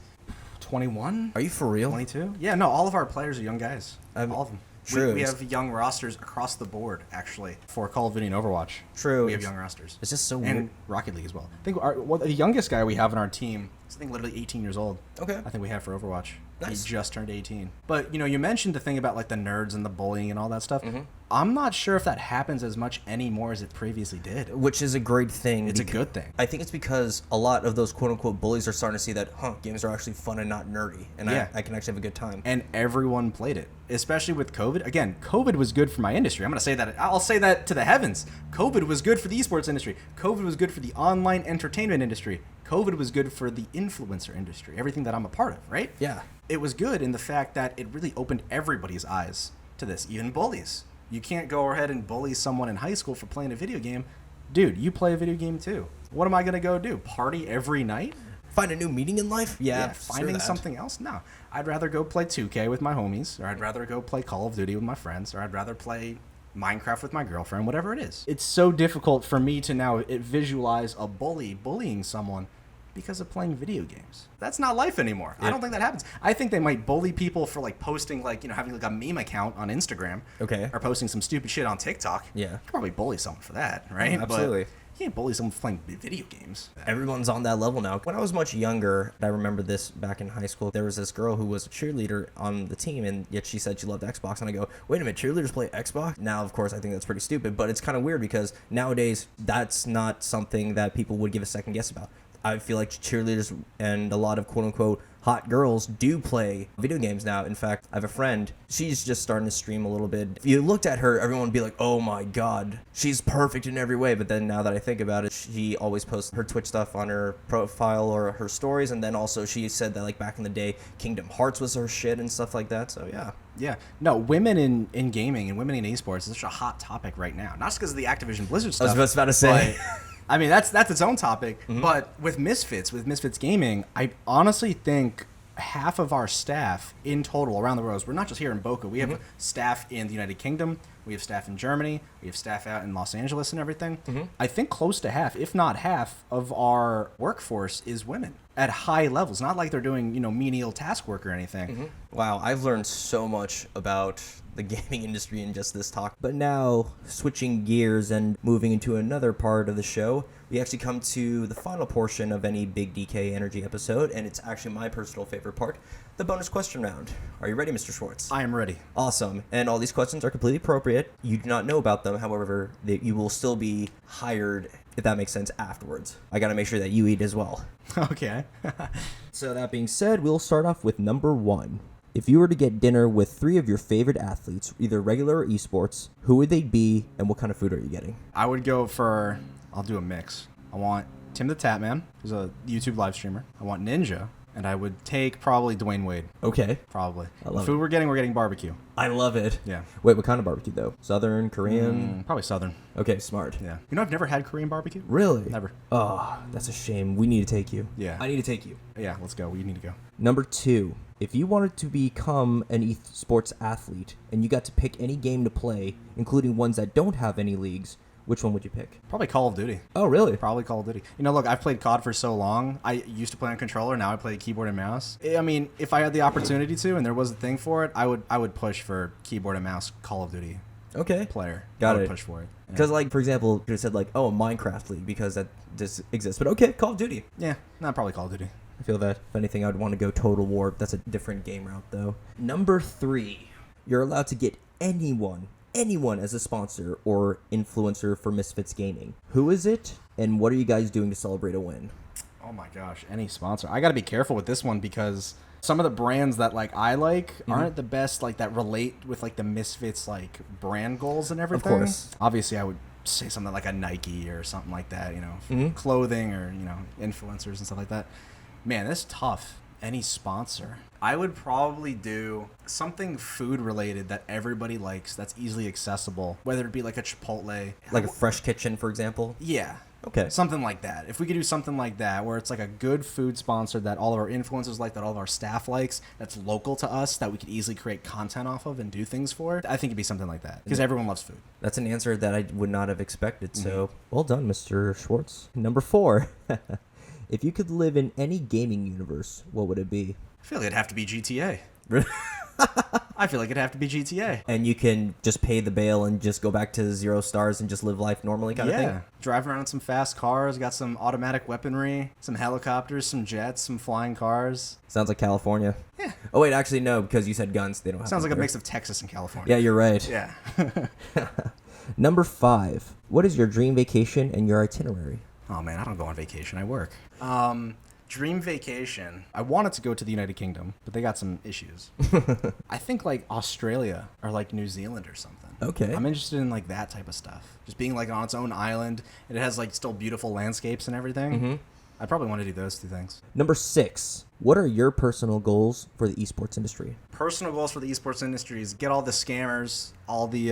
21? Are you for real? 22? Yeah, no, all of our players are young guys. All of them. True. We have young rosters across the board, actually, for Call of Duty and Overwatch. True. We have young rosters. It's just so and weird. Rocket League as well. I think the youngest guy we have on our team is, literally 18 years old. Okay. I think we have for Overwatch. Nice. He just turned 18. But, you mentioned the thing about, the nerds and the bullying and all that stuff. I'm not sure if that happens as much anymore as it previously did. Which is a great thing. It's a good thing. I think it's because a lot of those quote-unquote bullies are starting to see that, games are actually fun and not nerdy, and I can actually have a good time. And everyone played it, especially with COVID. Again, COVID was good for my industry. I'm going to say that. I'll say that to the heavens. COVID was good for the esports industry. COVID was good for the online entertainment industry. COVID was good for the influencer industry, everything that I'm a part of, right? Yeah. It was good in the fact that it really opened everybody's eyes to this, even bullies. You can't go ahead and bully someone in high school for playing a video game. Dude, you play a video game too. What am I going to go do? Party every night? Find a new meaning in life? Yeah, finding something else? No. I'd rather go play 2K with my homies, or I'd rather go play Call of Duty with my friends, or I'd rather play Minecraft with my girlfriend, whatever it is. It's so difficult for me to now visualize a bully bullying someone because of playing video games. That's not life anymore. I don't think that happens. I think they might bully people for posting having a meme account on Instagram. Okay. Or posting some stupid shit on TikTok. Yeah. You could probably bully someone for that, right? Absolutely. But you can't bully someone for playing video games. Everyone's on that level now. When I was much younger, I remember this back in high school, there was this girl who was a cheerleader on the team, and yet she said she loved Xbox, and I go, wait a minute, cheerleaders play Xbox? Now, of course, I think that's pretty stupid, but it's kind of weird because nowadays that's not something that people would give a second guess about. I feel like cheerleaders and a lot of quote-unquote hot girls do play video games now. In fact, I have a friend, she's just starting to stream a little bit. If you looked at her, everyone would be like, oh my god, she's perfect in every way. But then now that I think about it, she always posts her Twitch stuff on her profile or her stories. And then also she said that back in the day, Kingdom Hearts was her shit and stuff like that. So yeah. Yeah. No, women in gaming and women in esports is such a hot topic right now. Not just because of the Activision Blizzard stuff. I was about to say. I mean, that's its own topic. But with Misfits Gaming, I honestly think half of our staff in total around the world, we're not just here in Boca. We have staff in the United Kingdom. We have staff in Germany. We have staff out in Los Angeles and everything. Mm-hmm. I think close to half, if not half, of our workforce is women at high levels. Not like they're doing, menial task work or anything. Mm-hmm. Wow, I've learned so much about the gaming industry in just this talk. But now, switching gears and moving into another part of the show, we actually come to the final portion of any Big DK Energy episode, and it's actually my personal favorite part, the bonus question round. Are you ready, Mr. Schwartz? I am ready. Awesome. And all these questions are completely appropriate. You do not know about them, however, you will still be hired, if that makes sense, afterwards. I gotta make sure that you eat as well. Okay. So that being said, we'll start off with number 1. If you were to get dinner with 3 of your favorite athletes, either regular or esports, who would they be and what kind of food are you getting? I would go for, I'll do a mix. I want Tim the Tatman, who's a YouTube live streamer. I want Ninja, and I would take probably Dwayne Wade. Okay. Probably. I love Food it. we're getting barbecue. I love it. Yeah. Wait, what kind of barbecue though? Southern, Korean? Probably Southern. Okay, smart. Yeah. I've never had Korean barbecue. Really? Never. Oh, that's a shame. We need to take you. Yeah. I need to take you. Yeah, let's go. We need to go. Number 2. If you wanted to become an esports athlete and you got to pick any game to play, including ones that don't have any leagues, which one would you pick? Probably Call of Duty. Oh, really? Probably Call of Duty. Look, I've played COD for so long. I used to play on controller. Now I play keyboard and mouse. I mean, if I had the opportunity to and there was a thing for it, I would push for keyboard and mouse Call of Duty Okay. player. Got I would it. push for it. Yeah. Because, for example, you could have said, a Minecraft League because that just exists. But okay, Call of Duty. Yeah, not probably Call of Duty. I feel that. If anything, I would want to go Total War. That's a different game route, though. Number 3. You're allowed to get anyone as a sponsor or influencer for Misfits Gaming. Who is it, and what are you guys doing to celebrate a win? Oh my gosh, any sponsor. I got to be careful with this one because some of the brands that I like aren't the best that relate with the Misfits brand goals and everything. Of course. Obviously, I would say something like a Nike or something like that, clothing or, influencers and stuff like that. Man, that's tough. Any sponsor. I would probably do something food related that everybody likes, that's easily accessible, whether it be like a Chipotle. Like a Fresh Kitchen, for example? Yeah. Okay. Something like that. If we could do something like that, where it's a good food sponsor that all of our influencers like, that all of our staff likes, that's local to us, that we could easily create content off of and do things for, I think it'd be something like that. Because everyone loves food. That's an answer that I would not have expected, so well done, Mr. Schwartz. Number 4. If you could live in any gaming universe, what would it be? I feel like it'd have to be GTA. I feel like it'd have to be GTA. And you can just pay the bail and just go back to 0 stars and just live life normally kind of thing? Yeah. Drive around in some fast cars, got some automatic weaponry, some helicopters, some jets, some flying cars. Sounds like California. Yeah. Oh, wait, actually, no, because you said guns. They don't have Sounds them like a there. mix of Texas and California. Yeah, you're right. Yeah. Number 5. What is your dream vacation and your itinerary? Oh, man, I don't go on vacation. I work. Dream vacation. I wanted to go to the United Kingdom, but they got some issues. I think Australia or New Zealand or something. Okay. I'm interested in that type of stuff. Just being on its own island, and it has still beautiful landscapes and everything. Mm-hmm. I probably want to do those 2 things. Number 6. What are your personal goals for the esports industry? Personal goals for the esports industry is get all the scammers, all the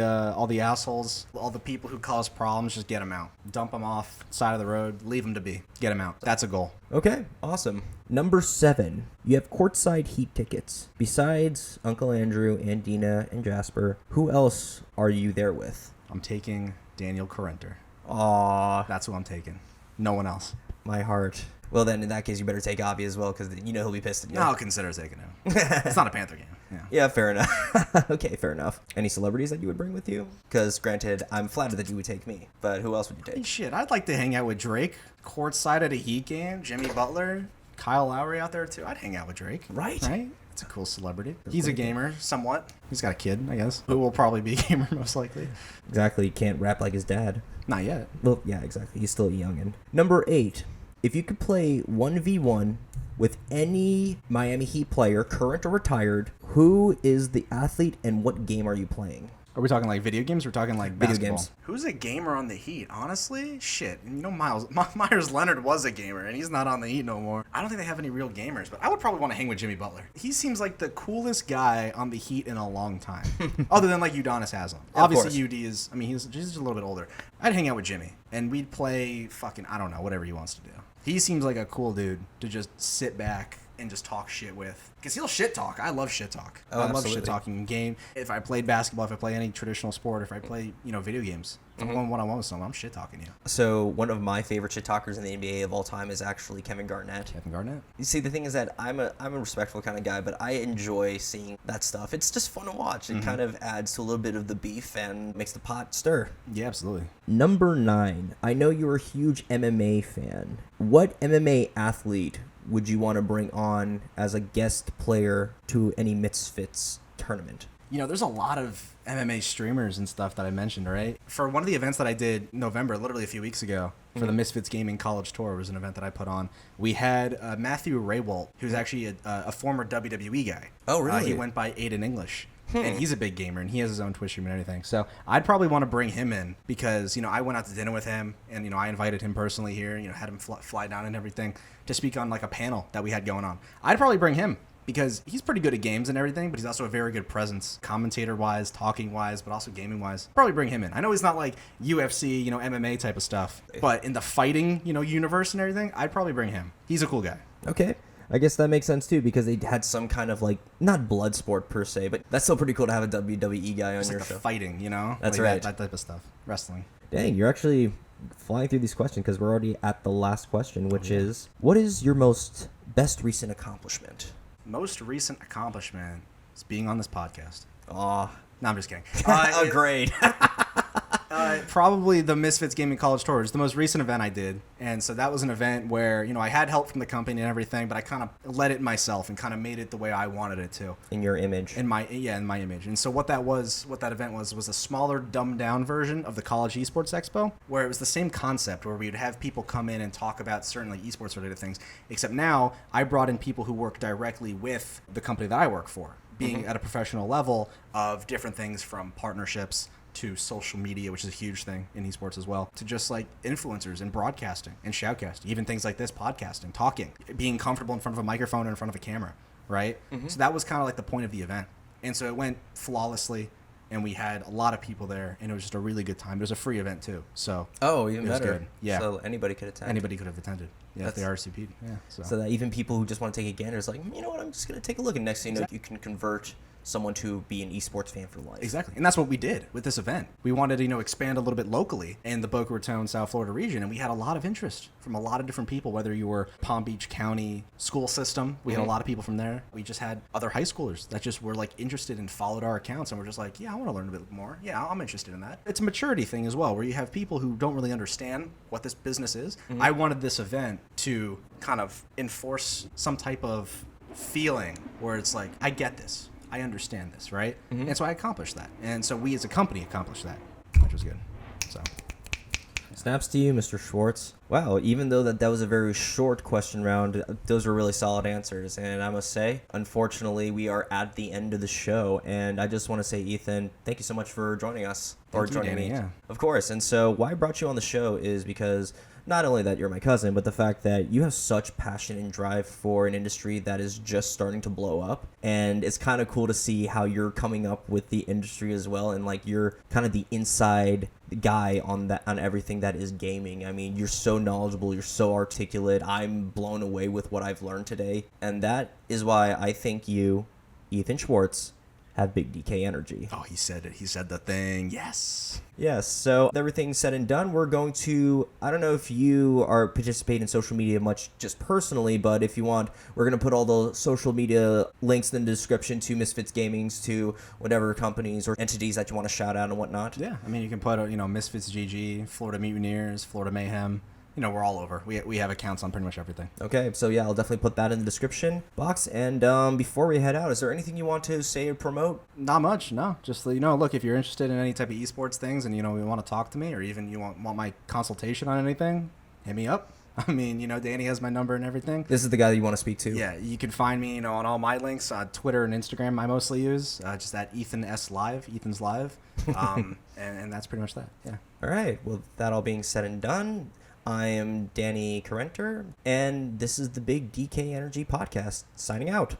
assholes, all the people who cause problems, just get them out. Dump them off side of the road, leave them to be. Get them out. That's a goal. Okay, awesome. Number 7. You have courtside heat tickets. Besides Uncle Andrew and Dina and Jasper, who else are you there with? I'm taking Daniel Carenter. Aw, That's who I'm taking. No one else. my heart. Well, then in that case, you better take Avi as well, because you know he'll be pissed at you. No, I'll consider taking him. It's not a Panther game. Yeah. Yeah, fair enough. Okay, fair enough. Any celebrities that you would bring with you? Because granted, I'm flattered that you would take me, but who else would you Hey, take? shit, I'd like to hang out with Drake, courtside at a Heat game, Jimmy Butler, Kyle Lowry out there too. I'd hang out with Drake. Right? Right? It's a cool celebrity. He's a gamer, somewhat. He's got a kid, I guess, who will probably be a gamer most likely. Exactly, he can't rap like his dad. Not yet. Well, yeah, exactly. He's still a youngin'. Number 8. If you could play 1v1 with any Miami Heat player, current or retired, who is the athlete and what game are you playing? Are we talking video games? Or we're talking Video basketball? games. Who's a gamer on the Heat? Honestly, shit. Myers Leonard was a gamer, and he's not on the Heat no more. I don't think they have any real gamers, but I would probably want to hang with Jimmy Butler. He seems like the coolest guy on the Heat in a long time, other than Udonis Haslam. Obviously, UD is. I mean, he's just a little bit older. I'd hang out with Jimmy, and we'd play fucking I don't know whatever he wants to do. He seems like a cool dude to just sit back and just talk shit with. Because he'll shit talk. I love shit talk. Oh, I love absolutely. shit talking in game. If I played basketball, if I play any traditional sport, if I play, video games, if I'm going one-on-one with someone, I'm shit talking you. So one of my favorite shit talkers in the NBA of all time is actually Kevin Garnett. Kevin Garnett? You see, the thing is that I'm a respectful kind of guy, but I enjoy seeing that stuff. It's just fun to watch. It kind of adds to a little bit of the beef and makes the pot stir. Yeah, absolutely. Number 9. I know you're a huge MMA fan. What MMA athlete would you want to bring on as a guest player to any Mitzfits tournament? There's a lot of MMA streamers and stuff that I mentioned, right? For one of the events that I did in November, literally a few weeks ago, for the Misfits Gaming College Tour, was an event that I put on. We had Matthew Raywalt, who's actually a former WWE guy. Oh, really? He went by Aiden English. And he's a big gamer, and he has his own Twitch stream and everything. So I'd probably want to bring him in because, I went out to dinner with him, and, I invited him personally here, had him fly down and everything to speak on, like, a panel that we had going on. I'd probably bring him because he's pretty good at games and everything, but he's also a very good presence, commentator-wise, talking-wise, but also gaming-wise. Probably bring him in. I know he's not, like, UFC, MMA type of stuff, but in the fighting, universe and everything, I'd probably bring him. He's a cool guy. Okay. I guess that makes sense too because they had some kind of not blood sport per se, but that's still pretty cool to have a WWE guy on your show. Fighting, That's like right. That type of stuff. Wrestling. Dang, you're actually flying through these questions because we're already at the last question, which is, what is your best recent accomplishment? Most recent accomplishment is being on this podcast. Aw. No, I'm just kidding. Great. Probably the Misfits Gaming College Tour is the most recent event I did. And so that was an event where, I had help from the company and everything, but I kind of led it myself and kind of made it the way I wanted it to. In your image. In my image. And so what that event was a smaller, dumbed down version of the College Esports Expo, where it was the same concept where we would have people come in and talk about certain esports related things. Except now I brought in people who work directly with the company that I work for, being at a professional level of different things from partnerships to social media, which is a huge thing in esports as well, to just like influencers and broadcasting and shoutcasting, even things like this, podcasting, talking, being comfortable in front of a microphone and in front of a camera, right? So that was kind of like the point of the event. And so it went flawlessly, and we had a lot of people there, and it was just a really good time. It was a free event too, so even better. Good. Yeah, so anybody could attend. Anybody could have attended. Yeah, if they RSVP'd. Yeah, so that even people who just want to take a gander is like, you know what, I'm just gonna take a look, and next thing you know, you can convert someone to be an esports fan for life. Exactly. And that's what we did with this event. We wanted to, expand a little bit locally in the Boca Raton, South Florida region, and we had a lot of interest from a lot of different people, whether you were Palm Beach County school system. We had a lot of people from there. We just had other high schoolers that just were like interested and followed our accounts, and we're just like, yeah, I want to learn a bit more. Yeah, I'm interested in that. It's a maturity thing as well, where you have people who don't really understand what this business is. I wanted this event to kind of enforce some type of feeling where it's like, I get this. I understand this, right? And so I accomplished that. And so we as a company accomplished that, which was good. So snaps to you, Mr. Schwartz. Wow, even though that was a very short question round, those were really solid answers. And I must say, unfortunately, we are at the end of the show. And I just want to say, Ethan, thank you so much for joining us. Thank you, Danny, yeah. Of course. And so why I brought you on the show is because not only that you're my cousin, but the fact that you have such passion and drive for an industry that is just starting to blow up. And it's kind of cool to see how you're coming up with the industry as well. And like you're kind of the inside guy on everything that is gaming. I mean, you're so knowledgeable, you're so articulate. I'm blown away with what I've learned today. And that is why I think you, Ethan Schwartz, have big DK energy. Oh, he said it. He said the thing. Yes. Yes. So with everything said and done, we're going to, I don't know if you are participating in social media much just personally, but if you want, we're going to put all the social media links in the description to Misfits Gaming's, to whatever companies or entities that you want to shout out and whatnot. Yeah. I mean, you can put, Misfits GG, Florida Mutineers, Florida Mayhem. We're all over. We have accounts on pretty much everything. Okay, so yeah, I'll definitely put that in the description box. And before we head out, is there anything you want to say or promote? Not much, no. Just, look, if you're interested in any type of esports things and, you want to talk to me or even you want my consultation on anything, hit me up. I mean, Danny has my number and everything. This is the guy that you want to speak to. Yeah, you can find me, on all my links, Twitter and Instagram I mostly use, just at Ethan S Live, Ethan's Live. And that's pretty much that, yeah. All right, well, that all being said and done, I am Danny Carenter, and this is the Big DK Energy Podcast, signing out.